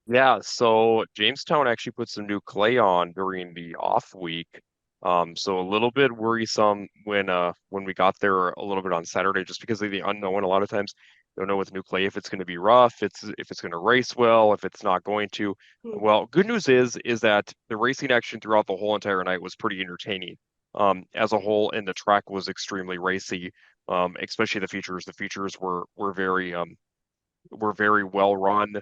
Yeah, so Jamestown actually put some new clay on during the off week. So a little bit worrisome when we got there a little bit on Saturday, just because of the unknown. A lot of times you don't know with new clay if it's going to be rough, if it's going to race well, if it's not going to. Well, good news is that the racing action throughout the whole entire night was pretty entertaining. As a whole, and the track was extremely racy. Especially the features. The features were very well run.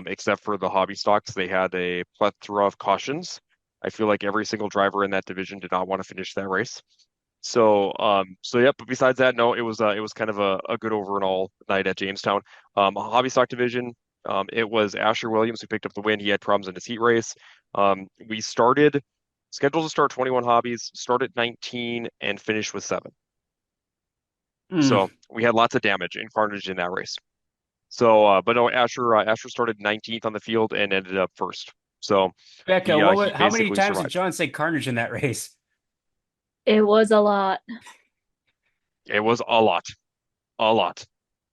Except for the hobby stocks, they had a plethora of cautions. I feel like every single driver in that division did not want to finish that race. So yeah, but besides that, no, it was kind of a good overall night at Jamestown. Hobby stock division, it was Asher Williams who picked up the win. He had problems in his heat race. We scheduled to start 21 hobbies, started 19 and finished with 7. So we had lots of damage and carnage in that race. So, but no, Asher started 19th on the field and ended up first. So, Becca, how many times survived. did John say carnage in that race? It was a lot. It was a lot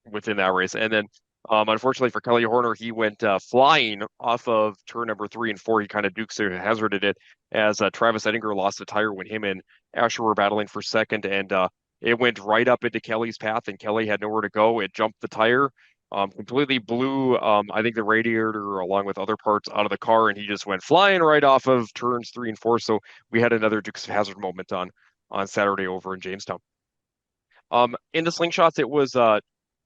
within that race. And then, unfortunately for Kelly Horner, he went flying off of turn number 3 and 4. He kind of hazarded it as Travis Ettinger lost a tire when him and Asher were battling for second, and it went right up into Kelly's path, and Kelly had nowhere to go. It jumped the tire. completely blew, I think the radiator along with other parts out of the car, and he just went flying right off of turns 3 and 4. So we had another Dukes of Hazzard moment on Saturday over in Jamestown. In the slingshots, it was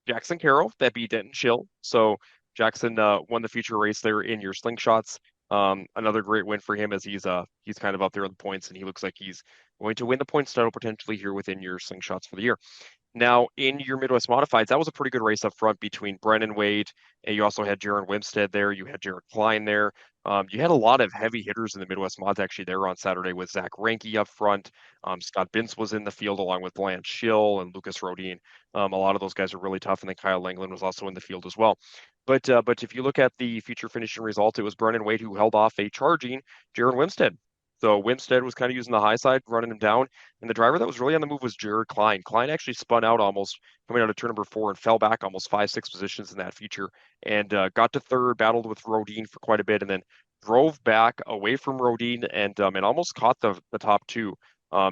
Jackson Carroll that beat Denton Schill. So Jackson won the feature race there in your slingshots. Another great win for him as he's kind of up there on the points, and he looks like he's going to win the points title potentially here within your slingshots for the year. Now, in your Midwest Modifieds, that was a pretty good race up front between Brennan Wade, and you also had Jaron Wimstead there. You had Jared Klein there. You had a lot of heavy hitters in the Midwest Mods actually there on Saturday with Zach Ranke up front. Scott Bintz was in the field along with Blanche Schill and Lucas Rodin. A lot of those guys are really tough, and then Kyle Langland was also in the field as well. But if you look at the feature finishing result, it was Brennan Wade who held off a charging Jaron Wimstead. So Wimstead was kind of using the high side, running him down. And the driver that was really on the move was Jared Klein. Klein actually spun out almost coming out of turn number 4 and fell back almost 5-6 positions in that feature and got to third, battled with Rodin for quite a bit, and then drove back away from Rodin and almost caught the top two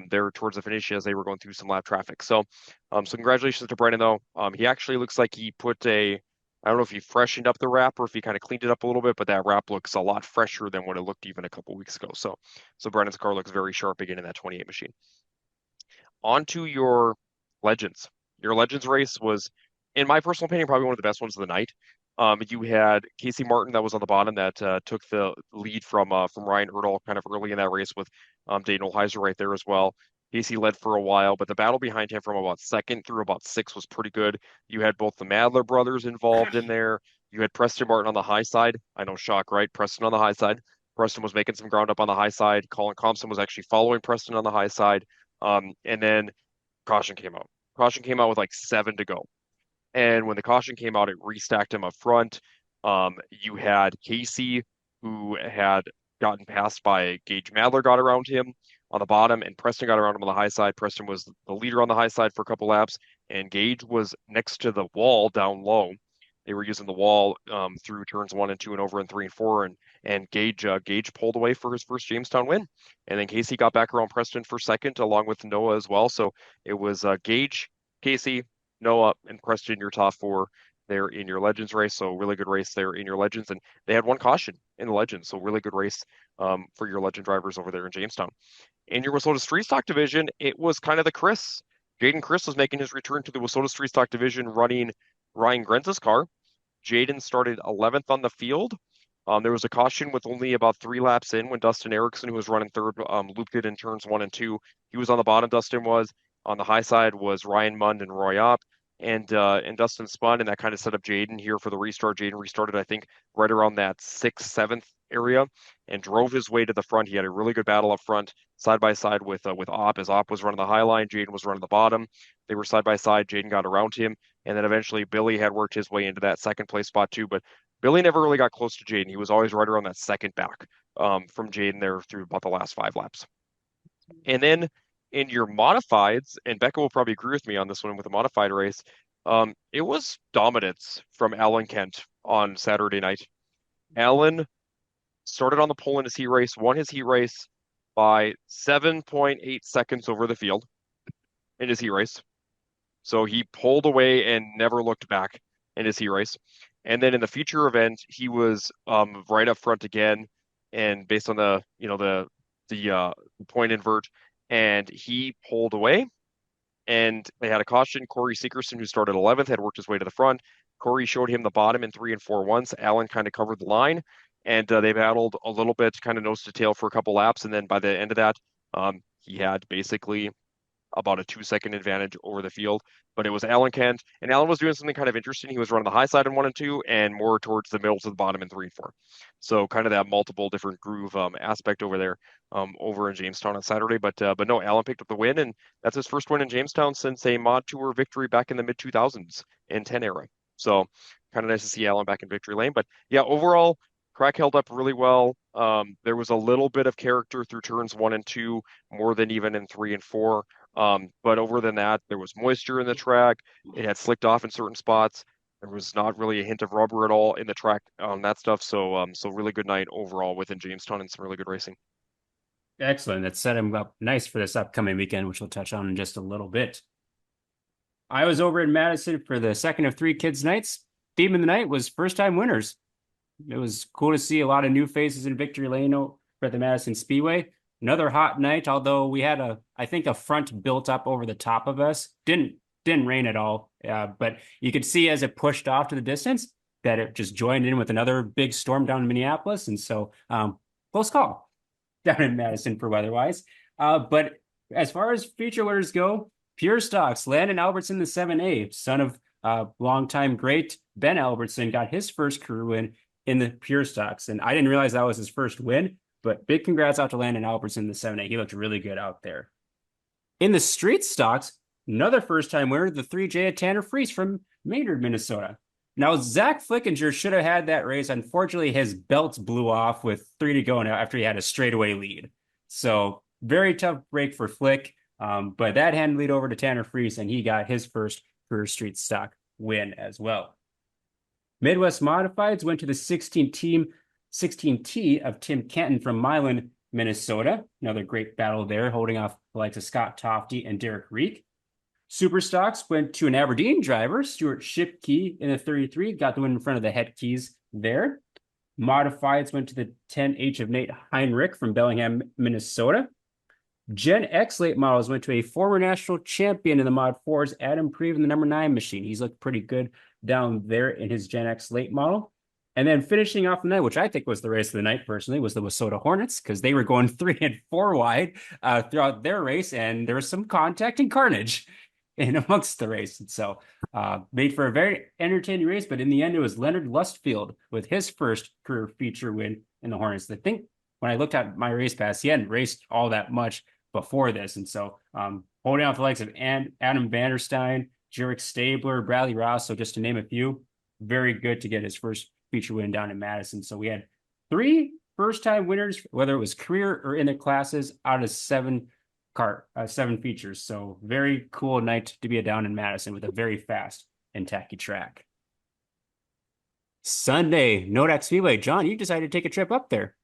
there towards the finish as they were going through some lap traffic. So congratulations to Brennan though. He actually looks like he put I don't know if he freshened up the wrap or if he kind of cleaned it up a little bit, but that wrap looks a lot fresher than what it looked even a couple weeks ago. So Brennan's car looks very sharp again in that 28 machine. On to your Legends. Your Legends race was, in my personal opinion, probably one of the best ones of the night. You had Casey Martin that was on the bottom that took the lead from Ryan Erdahl kind of early in that race with Daniel Heiser right there as well. Casey led for a while, but the battle behind him from about second through about 6 was pretty good. You had both the Madler brothers involved in there. You had Preston Martin on the high side. I know, shock, right? Preston on the high side. Preston was making some ground up on the high side. Colin Compson was actually following Preston on the high side. And then caution came out. Caution came out with like 7 to go. And when the caution came out, it restacked him up front. You had Casey, who had gotten passed by Gage Madler, got around him on the bottom, and Preston got around him on the high side. Preston was the leader on the high side for a couple laps, and Gage was next to the wall down low. They were using the wall through turns 1 and 2 and over in 3 and 4, and Gage pulled away for his first Jamestown win. And then Casey got back around Preston for second, along with Noah as well. So it was Gage, Casey, Noah, and Preston, your top 4 there in your Legends race. So really good race there in your Legends. And they had 1 caution in the Legends. So really good race for your Legend drivers over there in Jamestown. In your Wissota Street Stock division, it was kind of the Chris. Jaden Chris was making his return to the Wissota Street Stock division running Ryan Grenza's car. Jaden started 11th on the field. There was a caution with only about 3 laps in when Dustin Erickson, who was running third, looped it in turns 1 and 2. He was on the bottom, Dustin was. On the high side was Ryan Mund and Roy Opp. And Dustin spun, and that kind of set up Jaden here for the restart. Jaden restarted, I think, right around that 6th, 7th area and drove his way to the front. He had a really good battle up front, side by side with Opp, as Opp was running the high line, Jaden was running the bottom. They were side by side. Jaden got around him, and then eventually Billy had worked his way into that second place spot too. But Billy never really got close to Jaden. He was always right around that second back from Jaden there through about the last 5 laps. And then in your modifieds, and Becca will probably agree with me on this one with the modified race, it was dominance from Alan Kent on Saturday night. Alan started on the pole in his heat race, won his heat race by 7.8 seconds over the field in his heat race. So he pulled away and never looked back in his heat race. And then in the feature event, he was right up front again, and based on the point invert, and he pulled away. And they had a caution. Corey Seekerson, who started 11th, had worked his way to the front. Corey showed him the bottom in 3 and 4 once. Alan kind of covered the line, and they battled a little bit, kind of nose to tail for a couple laps. And then by the end of that, he had basically about a 2-second advantage over the field. But it was Alan Kent, and Alan was doing something kind of interesting. He was running the high side in 1 and 2 and more towards the middle to the bottom in 3 and 4. So kind of that multiple different groove aspect over there over in Jamestown on Saturday. But no, Alan picked up the win, and that's his first win in Jamestown since a Mod Tour victory back in the mid-2000s in 10 era. So kind of nice to see Alan back in victory lane. But yeah, overall, track held up really well. There was a little bit of character through turns 1 and 2, more than even in 3 and 4. But over than that, there was moisture in the track. It had slicked off in certain spots. There was not really a hint of rubber at all in the track on that stuff. So really good night overall within Jamestown and some really good racing. Excellent. That set him up nice for this upcoming weekend, which we'll touch on in just a little bit. I was over in Madison for the second of 3 kids' nights. theme of the night was first time winners. It was cool to see a lot of new faces in Victory Lane over at the Madison Speedway. Another hot night, although we had I think a front built up over the top of us. Didn't rain at all, but you could see as it pushed off to the distance that it just joined in with another big storm down in Minneapolis, and so close call down in Madison for weather-wise. But as far as feature winners go, pure stocks, Landon Albertson, the 7A, son of longtime great Ben Albertson, got his first career win in the pure stocks. And I didn't realize that was his first win, but big congrats out to Landon Albertson, the 7A. He looked really good out there. In the street stocks, another first time winner, the 3J at Tanner Freese from Maynard, Minnesota. Now, Zach Flickinger should have had that race. Unfortunately, his belts blew off with 3 to go now after he had a straightaway lead. So very tough break for Flick. But that hand lead over to Tanner Freese, and he got his first career street stock win as well. Midwest Modifieds went to the 16T of Tim Kenton from Milan, Minnesota. Another great battle there, holding off the likes of Scott Tofty and Derek Reek. Superstocks went to an Aberdeen driver, Stuart Shipkey in the 33, got the win in front of the Het Keys there. Modifieds went to the 10H of Nate Heinrich from Bellingham, Minnesota. Gen X late models went to a former national champion in the Mod 4s, Adam Preve in the number 9 machine. He's looked pretty good down there in his Gen X late model. And then finishing off the night, which I think was the race of the night personally, was the Wissota Hornets, because they were going 3 and 4 wide throughout their race, and there was some contact and carnage in amongst the race. And so made for a very entertaining race, but in the end, it was Leonard Lustfield with his first career feature win in the Hornets. I think when I looked at my race pass, he hadn't raced all that much before this. And so holding off the likes of Adam Vanderstein, Jerick Stabler, Bradley Ross, so just to name a few, very good to get his first feature win down in Madison. So we had 3 first-time winners, whether it was career or in their classes, out of 7 features. So very cool night to be down in Madison with a very fast and tacky track. Sunday, Nodak Speedway. John, you decided to take a trip up there.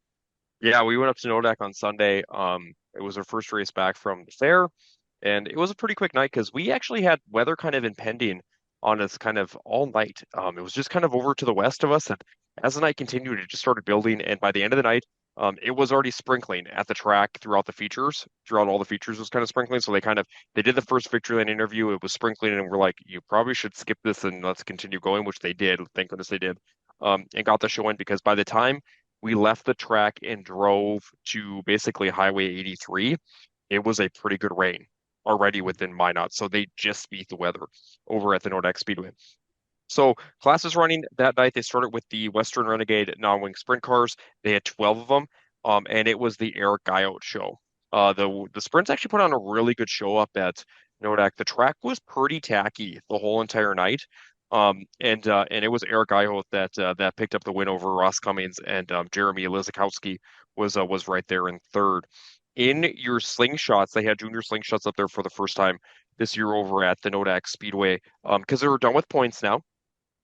Yeah, we went up to Nodak on Sunday. It was our first race back from the fair, and it was a pretty quick night because we actually had weather kind of impending on us kind of all night. It was just kind of over to the west of us, and as the night continued, it just started building, and by the end of the night, it was already sprinkling at the track throughout all the features was kind of sprinkling. So they did the first victory lane interview. It was sprinkling, and we're like, you probably should skip this and let's continue going, which they did. Thank goodness they did. And got the show in because by the time we left the track and drove to basically Highway 83, it was a pretty good rain already within Minot. So they just beat the weather over at the Nordex Speedway. So classes running that night, they started with the Western Renegade non-wing sprint cars. They had 12 of them, and it was the Eric Guyot show. The sprints actually put on a really good show up at Nodak. The track was pretty tacky the whole entire night. And it was Eric Guyot that picked up the win over Ross Cummings, and Jeremy Lizakowski was right there in third. In your slingshots, they had junior slingshots up there for the first time this year over at the Nodak Speedway because they were done with points now.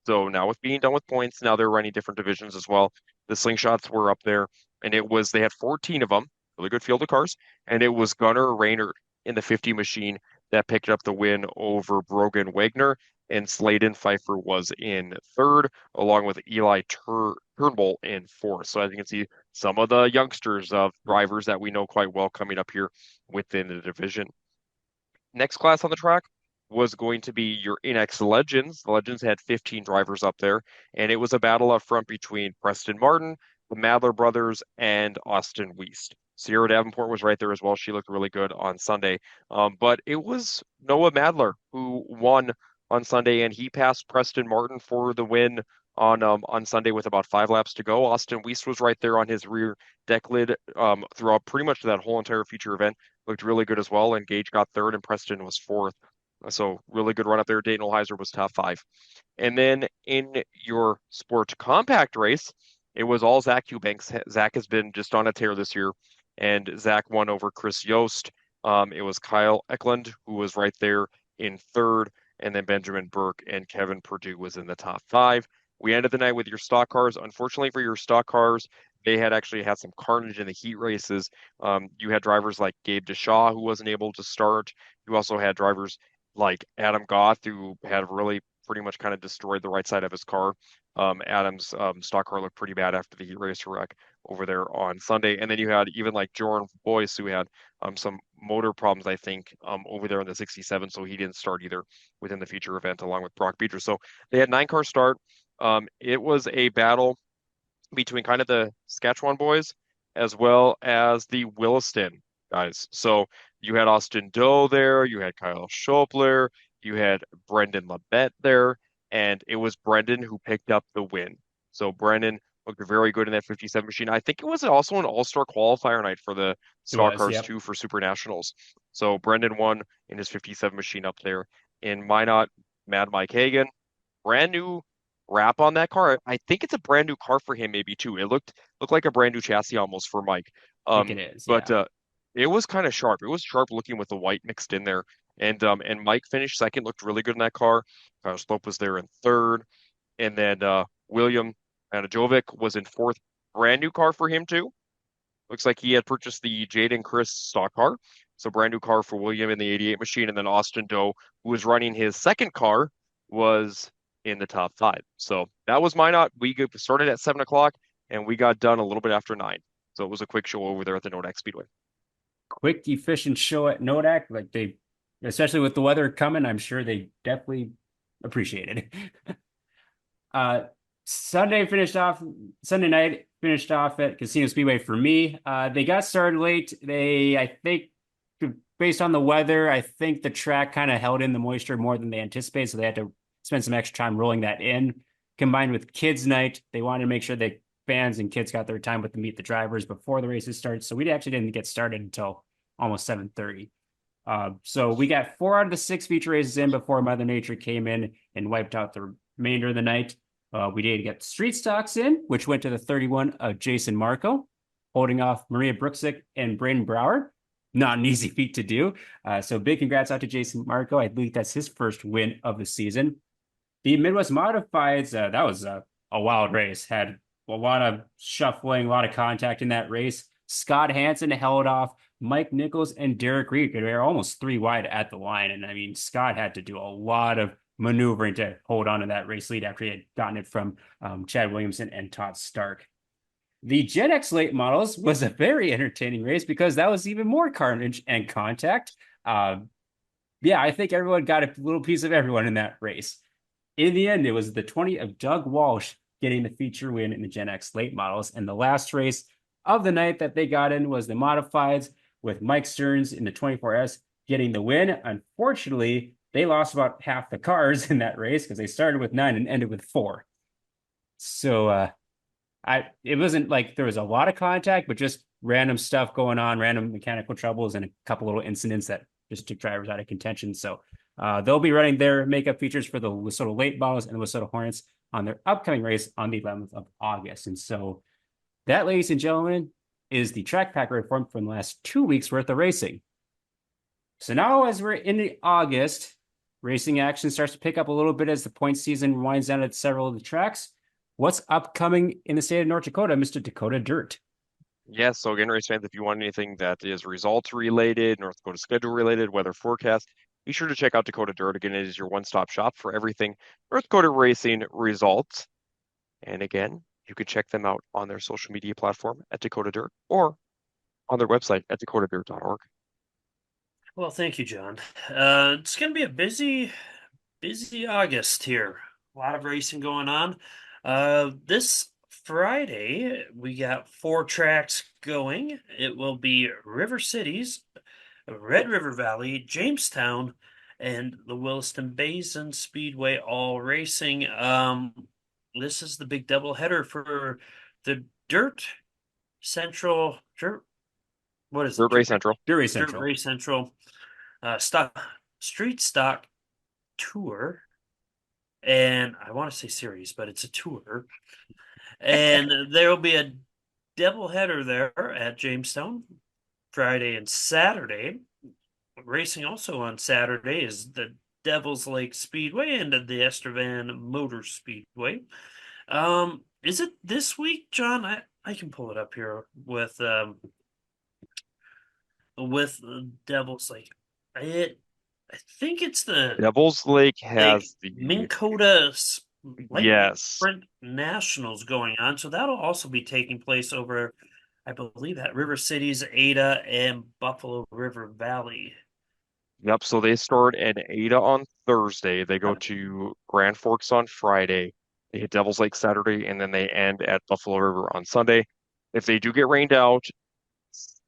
So now with being done with points, now they're running different divisions as well. The slingshots were up there, and they had 14 of them, really good field of cars, and it was Gunnar Raynard in the 50 machine that picked up the win over Brogan Wagner, and Sladen Pfeiffer was in third, along with Eli Turnbull in fourth. So I think you can see some of the youngsters of drivers that we know quite well coming up here within the division. Next class on the track was going to be your NX Legends. The Legends had 15 drivers up there, and it was a battle up front between Preston Martin, the Madler brothers, and Austin Wiest. Sierra Davenport was right there as well. She looked really good on Sunday. But it was Noah Madler who won on Sunday, and he passed Preston Martin for the win on Sunday with about 5 laps to go. Austin Wiest was right there on his rear deck lid throughout pretty much that whole entire feature event. Looked really good as well, and Gage got third, and Preston was fourth. So really good run up there. Dayton Olheiser was top 5. And then in your sport compact race, it was all Zach Eubanks. Zach has been just on a tear this year, and Zach won over Chris Yost. It was Kyle Eklund who was right there in third, and then Benjamin Burke and Kevin Perdue was in the top 5. We ended the night with your stock cars. Unfortunately for your stock cars, they had actually had some carnage in the heat races. You had drivers like Gabe Deshaw who wasn't able to start. You also had drivers like Adam Goth, who had a really pretty much kind of destroyed the right side of his car. Adams' stock car looked pretty bad after the heat racer wreck over there on Sunday. And then you had even like Jordan Boyce, who had some motor problems, I think, over there in the 67, so he didn't start either within the feature event along with Brock Beecher. So they had 9-car start. It was a battle between kind of the Saskatchewan boys as well as the Williston guys. So you had Austin Doe there, you had Kyle Schopler, you had Brendan Labette there, and it was Brendan who picked up the win. So Brendan looked very good in that 57 machine. I think it was also an all-star qualifier night for the It stock was, cars yep. too for Super Nationals. So Brendan won in his 57 machine up there. In Minot, Mad Mike Hagan, brand new wrap on that car. I think it's a brand new car for him, maybe too. It looked like a brand new chassis almost for Mike. I think it is, But yeah. it was kind of sharp. It was sharp looking with the white mixed in there. And Mike finished second, looked really good in that car. Kyle Slope was there in third, and then William Anajovic was in fourth. Brand new car for him too. Looks like he had purchased the Jaden Chris stock car. So brand new car for William in the 88 machine. And then Austin Doe, who was running his second car, was in the top 5. So that was Minot. We started at 7 o'clock and we got done a little bit after 9. So it was a quick show over there at the Nodak Speedway. Quick, efficient show at Nodak. Like they, especially with the weather coming, I'm sure they definitely appreciated it. uh, Sunday night finished off at Casino Speedway for me. They got started late. I think, based on the weather, I think the track kind of held in the moisture more than they anticipated, so they had to spend some extra time rolling that in. Combined with kids' night, they wanted to make sure that fans and kids got their time with the meet the drivers before the races start. So we actually didn't get started until almost 7:30. So we got 4 out of the 6 feature races in before Mother Nature came in and wiped out the remainder of the night. We did get street stocks in, which went to the 31 of Jason Marco, holding off Maria Brooksick and Braden Brower. Not an easy feat to do. So big congrats out to Jason Marco. I believe that's his first win of the season. The Midwest Modifieds, that was a wild race. Had a lot of shuffling, a lot of contact in that race. Scott Hansen held off Mike Nichols and Derek Reed. They were almost 3 wide at the line. And I mean, Scott had to do a lot of maneuvering to hold on to that race lead after he had gotten it from Chad Williamson and Todd Stark. The Gen X late models was a very entertaining race because that was even more carnage and contact. Yeah, I think everyone got a little piece of everyone in that race. In the end, it was the 20 of Doug Walsh getting the feature win in the Gen X late models. And the last race of the night that they got in was the modifieds with Mike Stearns in the 24S getting the win. Unfortunately, they lost about half the cars in that race because they started with 9 and ended with 4. So it wasn't like there was a lot of contact, but just random stuff going on, random mechanical troubles, and a couple little incidents that just took drivers out of contention. So they'll be running their makeup features for the Lesotho Late Models and the Lesotho Hornets on their upcoming race on the 11th of August. And so that, ladies and gentlemen, is the track pack reform from the last 2 weeks worth of racing. So now, as we're in August, racing action starts to pick up a little bit as the point season winds down at several of the tracks. What's upcoming in the state of North Dakota, Mr. Dakota Dirt? Yes, so again, race fans, if you want anything that is results related, North Dakota schedule related, weather forecast, be sure to check out Dakota Dirt. Again, it is your one-stop shop for everything North Dakota racing results. And again, you can check them out on their social media platform at Dakota Dirt or on their website at dakotadirt.org. Well, thank you, John. It's going to be a busy August here. A lot of racing going on. This Friday, we got 4 tracks going. It will be River Cities, Red River Valley, Jamestown, and the Williston Basin Speedway all racing. This is the big doubleheader for the Dirt Central. What is it? Dirt Race Central. Dirt Race Dirt Central. Race Central. Street stock tour, and I want to say series, but it's a tour. And there will be a doubleheader there at Jamestown, Friday and Saturday. Racing also on Saturday is the Devil's Lake Speedway and the Estevan Motor Speedway. Is it this week, John? I can pull it up here with Devil's Lake. I think it's the Devil's Lake like has the Minn Kota Lightning yes. Sprint Nationals going on, so that'll also be taking place over, I believe, at River Cities, Ada, and Buffalo River Valley. Yep. So they start at Ada on Thursday. They go to Grand Forks on Friday. They hit Devil's Lake Saturday, and then they end at Buffalo River on Sunday. If they do get rained out,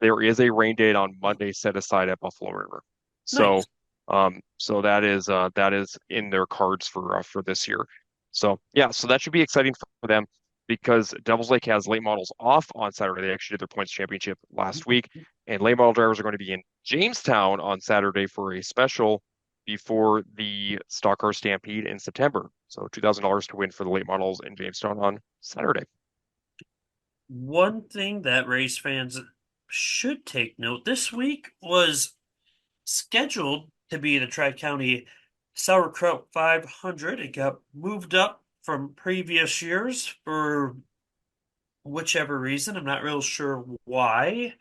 there is a rain date on Monday set aside at Buffalo River. So, Nice. that is in their cards for this year. So yeah, so that should be exciting for them because Devils Lake has late models off on Saturday. They actually did their points championship last week, and late model drivers are going to be in Jamestown on Saturday for a special before the Stock Car Stampede in September. So $2,000 to win for the late models in Jamestown on Saturday. One thing that race fans should take note this week was scheduled to be the Tri-County Sauerkraut 500. It got moved up from previous years for whichever reason. I'm not real sure why.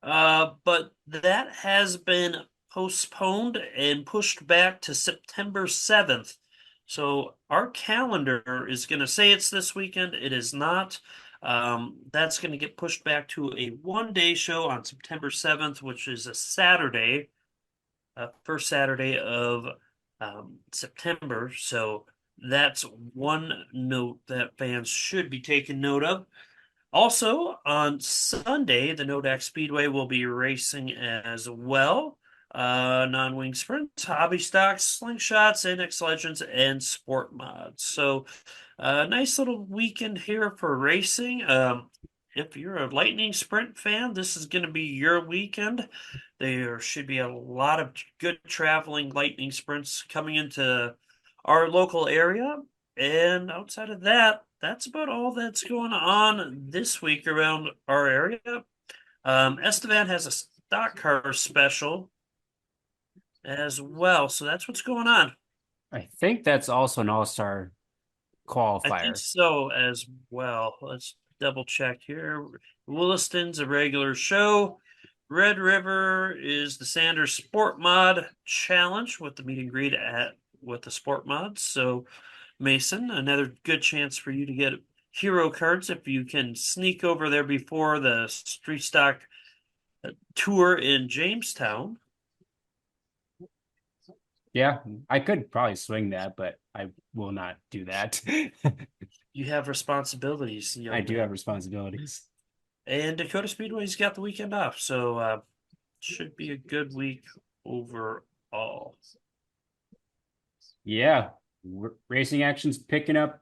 But that has been postponed and pushed back to September 7th. So our calendar is going to say it's this weekend. It is not. That's going to get pushed back to a 1-day show on September 7th, which is a Saturday, first Saturday of September. So that's one note that fans should be taking note of. Also, on Sunday, the Nodak Speedway will be racing as well. Non-wing sprints, hobby stocks, slingshots, NX Legends, and sport mods. So, nice little weekend here for racing. If you're a Lightning Sprint fan, this is going to be your weekend. There should be a lot of good traveling Lightning Sprints coming into our local area. And outside of that, that's about all that's going on this week around our area. Estevan has a stock car special as well, so that's what's going on. I think that's also an all-star I think qualifier. so as well. Let's double check here. Williston's a regular show. Red River is the Sanders Sport Mod Challenge with the meet and greet at with the Sport Mods. So Mason, another good chance for you to get hero cards if you can sneak over there before the street stock tour in Jamestown. Yeah, I could probably swing that, but I will not do that. You have responsibilities, young I do man. have responsibilities. And Dakota Speedway's got the weekend off, so should be a good week overall. Yeah, racing action's picking up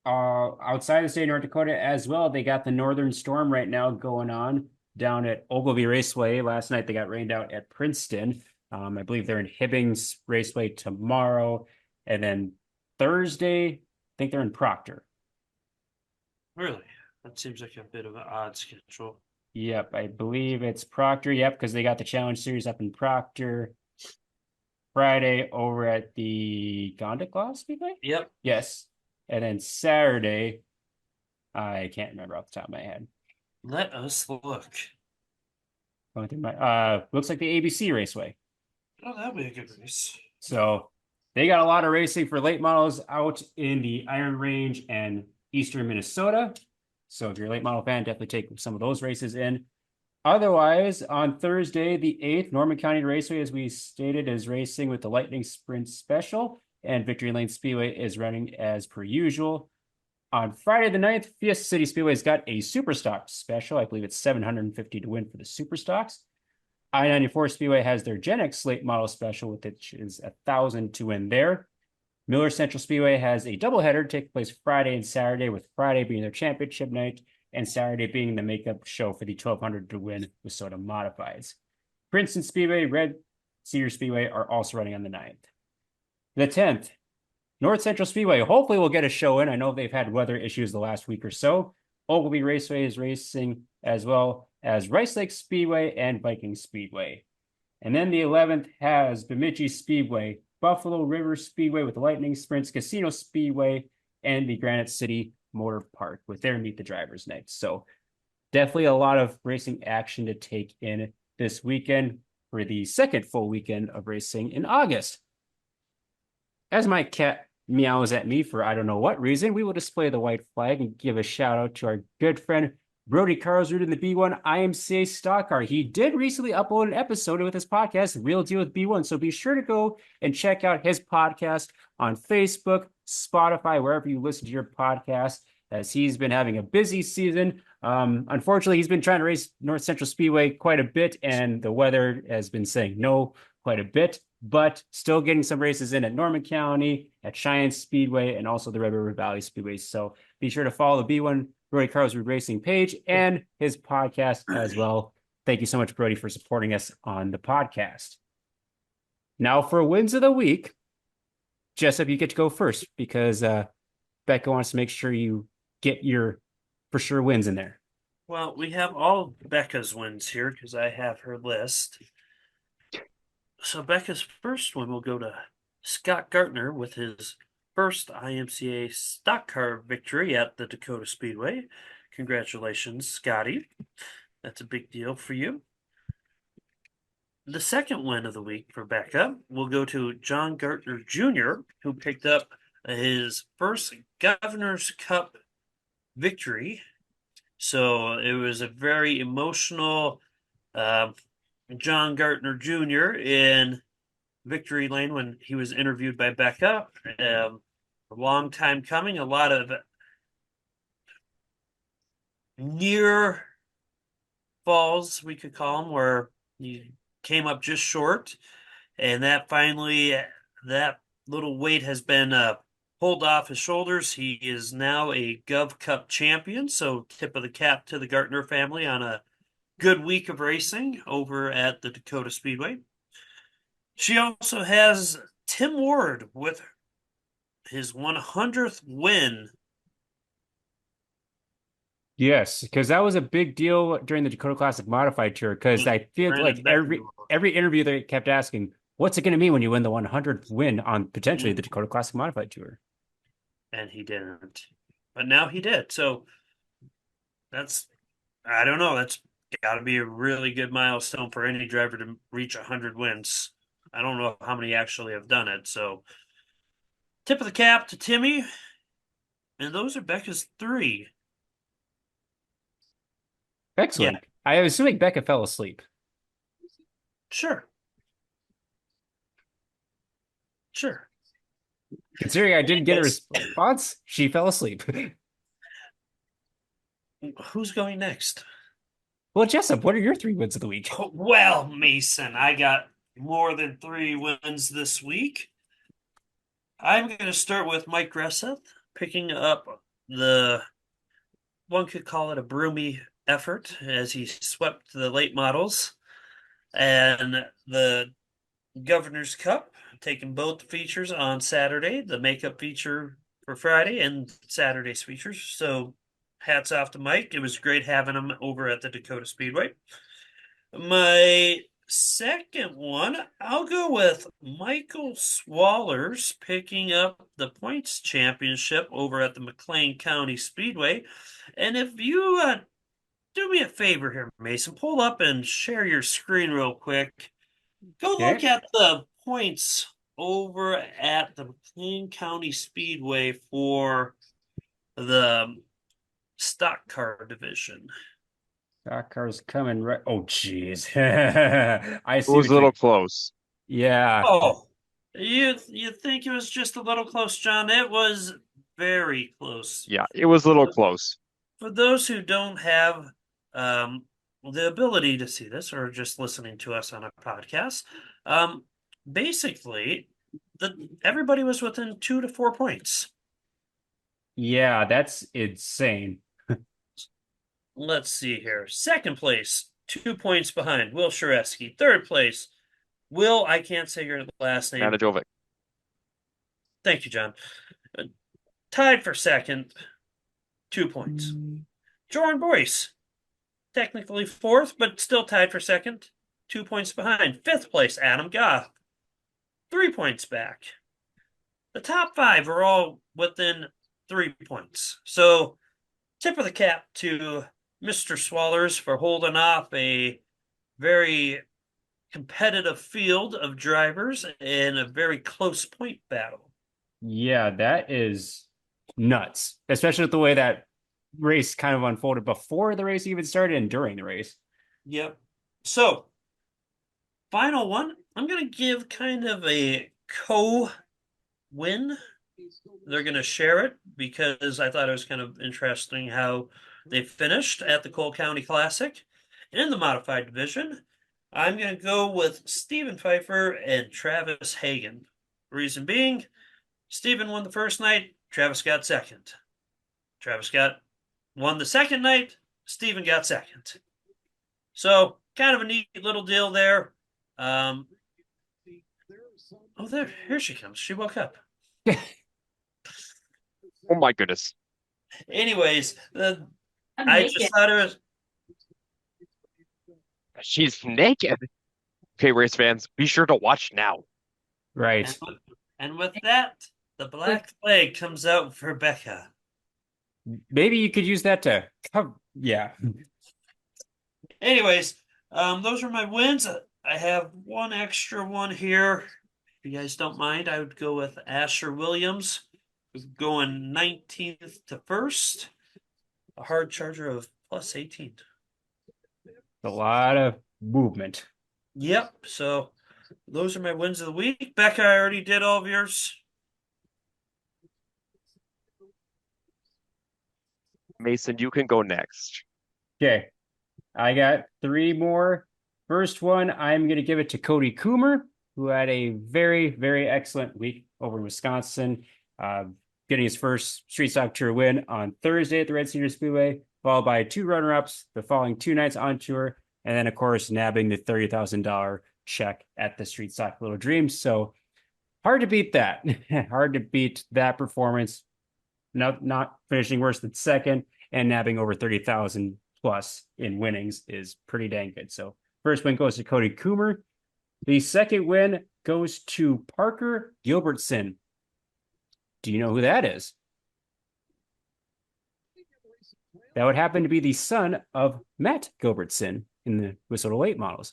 outside the state of North Dakota as well. They got the Northern Storm right now going on down at Ogilvie Raceway. Last night they got rained out at Princeton. I believe they're in Hibbings Raceway tomorrow. And then Thursday, I think they're in Proctor. Really? That seems like a bit of an odd schedule. Yep, I believe it's Proctor. Yep, because they got the Challenge Series up in Proctor. Friday over at the Gondikla Speedway? Yep. Yes. And then Saturday, I can't remember off the top of my head. Let us look. Going through my looks like the ABC Raceway. Oh, that'll be a good race. So they got a lot of racing for late models out in the Iron Range and Eastern Minnesota. So if you're a late model fan, definitely take some of those races in. Otherwise, on Thursday, the 8th, Norman County Raceway, as we stated, is racing with the Lightning Sprint Special, and Victory Lane Speedway is running as per usual. On Friday the 9th, Fiesta City Speedway's got a Superstock Special. I believe it's $750 to win for the Superstocks. I-94 Speedway has their Gen X late model special, which is $1,000 to win there. Miller Central Speedway has a doubleheader taking place Friday and Saturday, with Friday being their championship night and Saturday being the makeup show for the 1200 to win with Soda Modifieds. Princeton Speedway, Red Cedar Speedway are also running on the 9th. The 10th, North Central Speedway. Hopefully we'll get a show in. I know they've had weather issues the last week or so. Ogilvie Raceway is racing as well as Rice Lake Speedway and Viking Speedway. And then the 11th has Bemidji Speedway, Buffalo River Speedway with the Lightning Sprints, Casino Speedway, and the Granite City Motor Park with their Meet the Drivers night. So definitely a lot of racing action to take in this weekend. for the second full weekend of racing in August. As my cat meows at me for I don't know what reason, we will display the white flag and give a shout out to our good friend Brody Carlsrud in the B1 IMCA stock car. He did recently upload an episode with his podcast, Real Deal with B1. So be sure to go and check out his podcast on Facebook, Spotify, wherever you listen to your podcast, as he's been having a busy season. Unfortunately, he's been trying to race North Central Speedway quite a bit, and the weather has been saying no quite a bit, but still getting some races in at Norman County, at Cheyenne Speedway, and also the Red River Valley Speedway. So be sure to follow the B1 Brody Carlsrud Racing page and his podcast as well. Thank you so much, Brody, for supporting us on the podcast. Now for wins of the week, Jessup, you get to go first because Becca wants to make sure you get your for sure wins in there. Well, we have all Becca's wins here because I have her list. So Becca's first one will go to Scott Gartner with his first IMCA stock car victory at the Dakota Speedway. Congratulations, Scotty. That's a big deal for you. The second win of the week for Becca will go to John Gartner Jr., who picked up his first Governor's Cup victory. So it was a very emotional John Gartner Jr. in victory lane when he was interviewed by Becca. A long time coming, a lot of near falls, we could call them, where he came up just short. And that finally, that little weight has been pulled off his shoulders. He is now a Gov Cup champion. So tip of the cap to the Gartner family on a good week of racing over at the Dakota Speedway. She also has Tim Ward with his 100th win. Yes, because that was a big deal during the Dakota Classic Modified Tour. Because I feel like every interview they kept asking, "What's it going to mean when you win the 100th win on potentially the Dakota Classic Modified Tour?" And he didn't, but now he did. So that's, I don't know, that's got to be a really good milestone for any driver to reach 100 wins. I don't know how many actually have done it. So tip of the cap to Timmy. And those are Becca's 3. Excellent. Yeah. I was assuming Becca fell asleep. Sure. Considering I didn't get a response, she fell asleep. Who's going next? Well, Jessup, what are your 3 wins of the week? Well, Mason, I got more than 3 wins this week. I'm going to start with Mike Gresseth, picking up one could call it a broomy effort as he swept the late models and the Governor's Cup, taking both features on Saturday, the makeup feature for Friday and Saturday's features. So hats off to Mike. It was great having him over at the Dakota Speedway. My second one, I'll go with Michael Swallers picking up the points championship over at the McLean County Speedway. And if you do me a favor here, Mason, pull up and share your screen real quick. Go look at the points over at the McLean County Speedway for the stock car division. Stock car's coming right. Oh, jeez. I It see. was a little close. Yeah. Oh, you think it was just a little close, John? It was very close. Yeah, it was a little close. For those who don't have the ability to see this or just listening to us on a podcast, basically, everybody was within 2 to 4 points. Yeah, that's insane. Let's see here. Second place, 2 points behind Will Shareski. Third place, Will, I can't say your last name. Manajovic. Thank you, John. Tied for second, 2 points. Jordan Boyce, technically fourth, but still tied for second, 2 points behind. Fifth place, Adam Goff, 3 points back. The top 5 are all within 3 points. So, tip of the cap to Mr. Swallers for holding off a very competitive field of drivers and a very close point battle. Yeah, that is nuts, especially with the way that race kind of unfolded before the race even started and during the race. Yep. So, final one, I'm going to give kind of a co-win. They're going to share it because I thought it was kind of interesting how they finished at the Cole County Classic. In the modified division, I'm going to go with Stephen Pfeiffer and Travis Hagen. Reason being, Stephen won the first night, Travis got second. Travis got won the second night, Stephen got second. So, kind of a neat little deal there. Oh, here she comes. She woke up. Oh my goodness. Anyways, I'm I naked. just thought it was She's naked. Okay, race fans, be sure to watch now. Right. and with that, the black flag comes out for Becca. Maybe you could use that to cover. Yeah. Anyways, those are my wins. I have one extra one here. If you guys don't mind, I would go with Asher Williams, who's going 19th to first. A hard charger of plus 18. A lot of movement. Yep. So those are my wins of the week. Becca, I already did all of yours. Mason, you can go next. Okay. I got three more. First one, I'm going to give it to Cody Coomer, who had a very, very excellent week over in Wisconsin, getting his first Street Stock Tour win on Thursday at the Red Cedar Speedway, followed by two runner-ups the following two nights on tour, and then, of course, nabbing the $30,000 check at the Street Stock Little Dreams. So hard to beat that. Hard to beat that performance. Not finishing worse than second and nabbing over 30,000 plus in winnings is pretty dang good. So first win goes to Cody Coomer. The second win goes to Parker Gilbertson. Do you know who that is? That would happen to be the son of Matt Gilbertson in the Whistle Late models.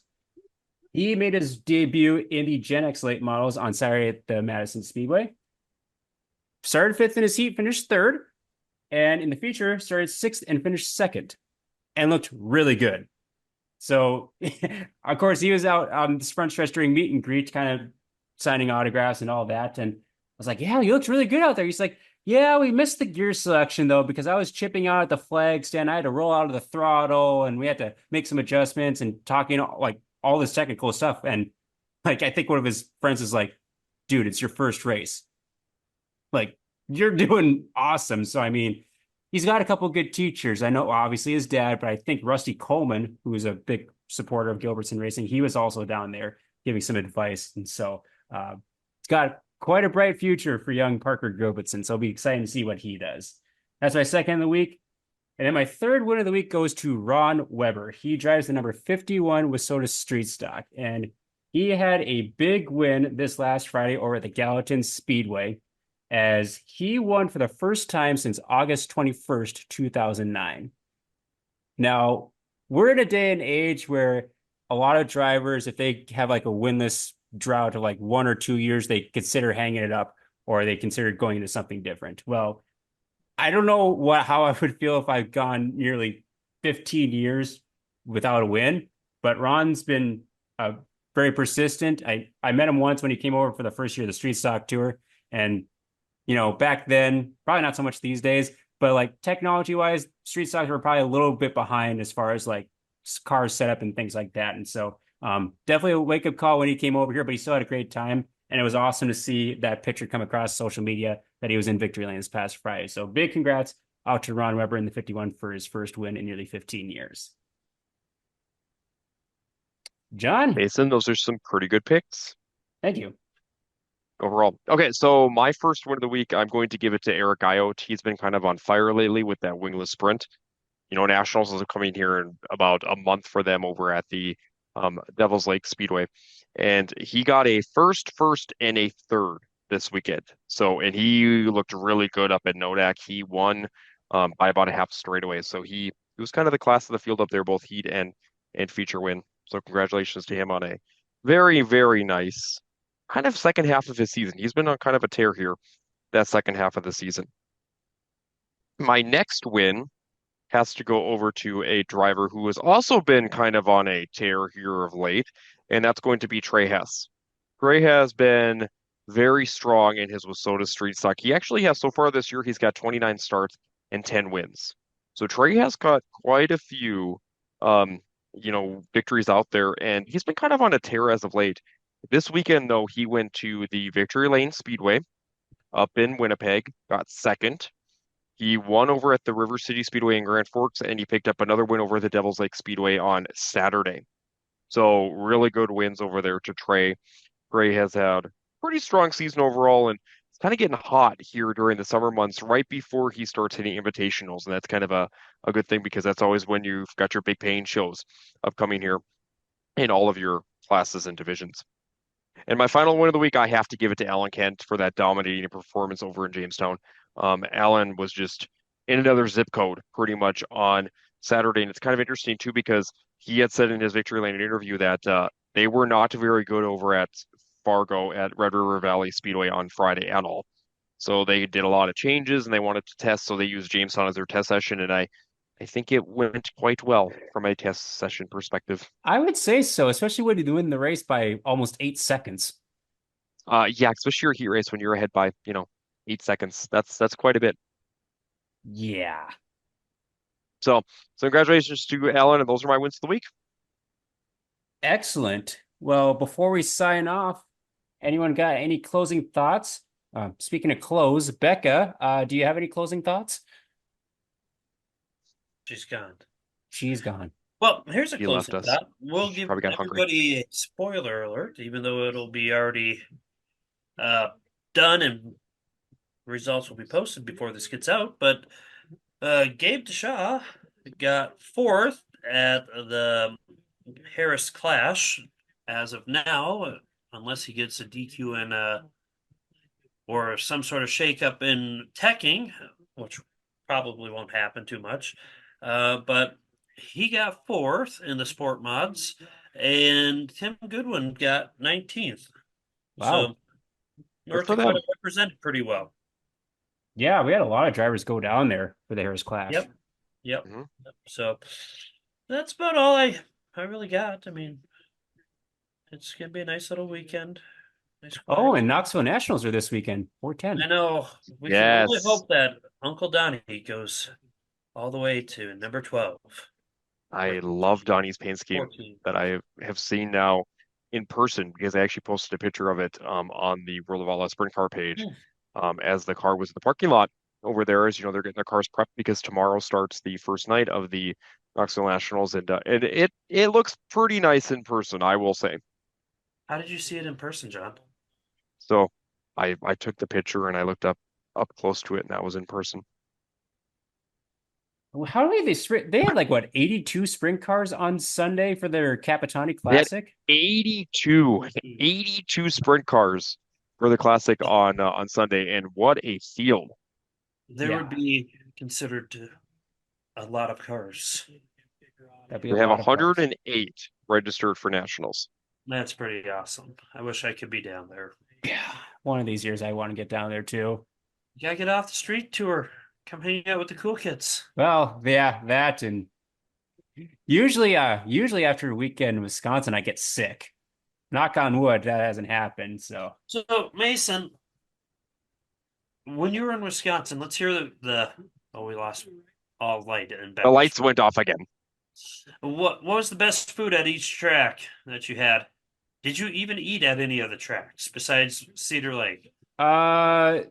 He made his debut in the Gen X late models on Saturday at the Madison Speedway. Started fifth in his heat, finished third, and in the feature started sixth and finished second, and looked really good. So, of course, he was out on this front stretch during meet and greet, kind of signing autographs and all that. And I was like, yeah, he looks really good out there. He's like, yeah, we missed the gear selection, though, because I was chipping out at the flag stand. I had to roll out of the throttle, and we had to make some adjustments and talking like all this technical stuff. And like, I think one of his friends is like, dude, it's your first race. Like, you're doing awesome. So, I mean, he's got a couple of good teachers. I know, obviously, his dad, but I think Rusty Coleman, who is a big supporter of Gilbertson Racing, he was also down there giving some advice. And so it's got quite a bright future for young Parker Gilbertson. So it'll be exciting to see what he does. That's my second of the week. And then my third win of the week goes to Ron Weber. He drives the number 51 WISSOTA Street Stock. And he had a big win this last Friday over at the Gallatin Speedway, as he won for the first time since August 21st, 2009. Now, we're in a day and age where a lot of drivers, if they have like a winless drought of like 1 or 2 years, they consider hanging it up or they consider going into something different. Well, I don't know how I would feel if I've gone nearly 15 years without a win, but Ron's been very persistent. I met him once when he came over for the first year of the Street Stock Tour, and back then, probably not so much these days, but like technology wise, street stocks were probably a little bit behind as far as like cars setup and things like that. And so definitely a wake up call when he came over here, but he still had a great time. And it was awesome to see that picture come across social media that he was in Victory Lane this past Friday. So big congrats out to Ron Weber in the 51 for his first win in nearly 15 years. John? Mason, those are some pretty good picks Thank you. overall. Okay, so my first win of the week, I'm going to give it to Eric Iote. He's been kind of on fire lately with that wingless sprint. Nationals is coming here in about a month for them over at the Devil's Lake Speedway. And he got a first, and a third this weekend. So, and he looked really good up at Nodak. He won by about a half straightaway. So he was kind of the class of the field up there, both heat and feature win. So congratulations to him on a Very, very nice. Kind of second half of his season. He's been on kind of a tear here, that second half of the season. My next win has to go over to a driver who has also been kind of on a tear here of late, and that's going to be Trey Hess. Trey has been very strong in his Wasota Street Stock. He actually has so far this year, he's got 29 starts and 10 wins. So Trey has got quite a few, um, victories out there, and he's been kind of on a tear as of late. This weekend, though, he went to the Victory Lane Speedway up in Winnipeg, got second. He won over at the River City Speedway in Grand Forks, and he picked up another win over the Devil's Lake Speedway on Saturday. So really good wins over there to Trey. Trey has had a pretty strong season overall, and it's kind of getting hot here during the summer months, right before he starts hitting invitationals, and that's kind of a good thing because that's always when you've got your big paying shows upcoming here in all of your classes and divisions. And my final win of the week, I have to give it to Alan Kent for that dominating performance over in Jamestown. Alan was just in another zip code pretty much on Saturday. And it's kind of interesting too, because he had said in his Victory Lane interview that they were not very good over at Fargo at Red River Valley Speedway on Friday at all. So they did a lot of changes and they wanted to test. So they used Jamestown as their test session. And I think it went quite well from a test session perspective. I would say so, especially when you win the race by almost 8 seconds. Yeah, especially your heat race when you're ahead by, 8 seconds. That's quite a bit. Yeah. So congratulations to Alan, and those are my wins of the week. Excellent. Well, before we sign off, anyone got any closing thoughts? Speaking of close, Becca, do you have any closing thoughts? She's gone. She's gone. Well, here's a He left closing us. thought. We'll She give probably got hungry. everybody a spoiler alert, even though it'll be already done and results will be posted before this gets out. But Gabe Deshaw got fourth at the Harris Clash as of now, unless he gets a DQ in or some sort of shakeup in teching, which probably won't happen too much. But he got fourth in the sport mods, and Tim Goodwin got 19th. Wow. So Good North for Dakota them. represented pretty well. Yeah, we had a lot of drivers go down there for the Harris Clash. Yep. Mhm. So that's about all I really got. I mean, it's gonna be a nice little weekend. Nice Oh, quiet. and Knoxville Nationals are this weekend, 410. I know we can only Yes. hope that Uncle Donnie goes all the way to number 12 or I love Donnie's paint scheme 14. that I have seen now in person because I actually posted a picture of it on the World of Outlaw Sprint Car page as the car was in the parking lot over there. As you know, they're getting their cars prepped because tomorrow starts the first night of the Knoxville Nationals, and it looks pretty nice in person, I will say. How did you see it in person, John? So I took the picture and I looked up close to it, and that was in person. How do they had like what 82 sprint cars on Sunday for their Capitani They had Classic? 82 sprint cars for the classic on Sunday, and what a field! There would be considered a lot of cars. That'd be a We have lot of cars. 108 registered for nationals. That's pretty awesome. I wish I could be down there. Yeah, one of these years I want to get down there too. You gotta get off the street tour. Come hang out with the cool kids. Well, yeah, that and usually after a weekend in Wisconsin, I get sick. Knock on wood, that hasn't happened. So So, Mason, when you were in Wisconsin, let's hear the oh, we lost all light and The lights went off again. What was the best food at each track that you had? Did you even eat at any of the tracks besides Cedar Lake? I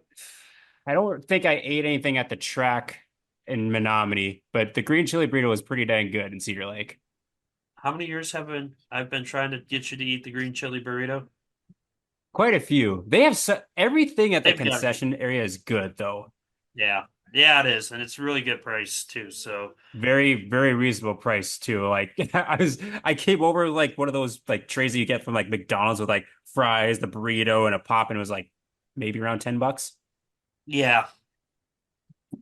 don't think I ate anything at the track in Menominee, but the green chili burrito was pretty dang good in Cedar Lake. How many years I've been trying to get you to eat the green chili burrito? Quite a few. They have everything at the They've got- concession area is good though. Yeah. Yeah, it is, and it's really good price too. So Very, very reasonable price too. Like I came over like one of those like trays that you get from like McDonald's with like fries, the burrito, and a pop, and it was like maybe around $10. yeah,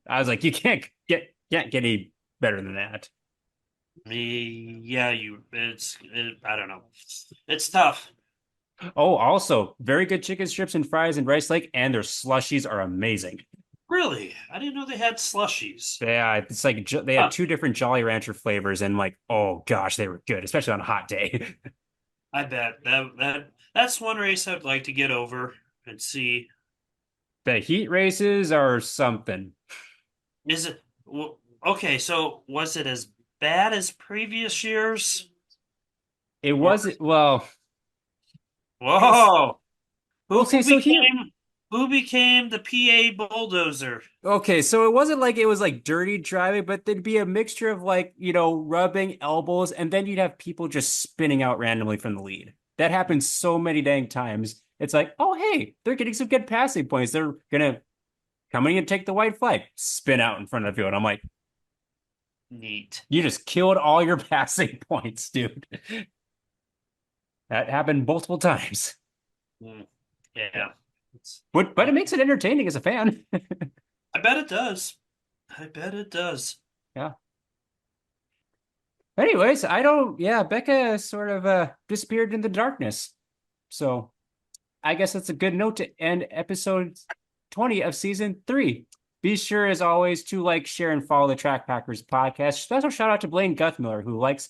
I was like, you can't get any better than that. I don't know. It's tough. Oh, also, very good chicken strips and fries in Rice Lake, and their slushies are amazing. Really? I didn't know they had slushies. Yeah, it's like they had Huh. two different Jolly Rancher flavors, and like, oh gosh, they were good, especially on a hot day. I bet that's one race I'd like to get over and see. The heat races are something. Is it okay? So was it as bad as previous years? It Or was well, whoa, okay, who so here, became the PA bulldozer? okay, so it wasn't like it was like dirty driving, but there'd be a mixture of like, rubbing elbows, and then you'd have people just spinning out randomly from the lead. That happens so many dang times. It's like, oh hey, they're getting some good passing points. They're gonna come in and take the white flag, spin out in front of the field. I'm like, Neat. you just killed all your passing points, dude. That happened multiple times. Yeah. But it makes it entertaining as a fan. I bet it does. I bet it does. Yeah. Anyways, I don't, yeah, Becca sort of disappeared in the darkness. So I guess that's a good note to end episode 20 of season 3. Be sure, as always, to like, share, and follow the Track Packers podcast. Special shout out to Blaine Guthmiller, who likes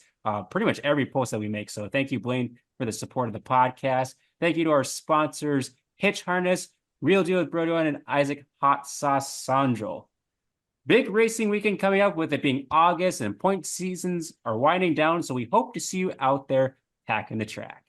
pretty much every post that we make. So thank you, Blaine, for the support of the podcast. Thank you to our sponsors, Hitch Harness, Real Deal with Brodoan, and Isaac Hot Sauce Sandro. Big racing weekend coming up, with it being August and point seasons are winding down. So we hope to see you out there packing the track.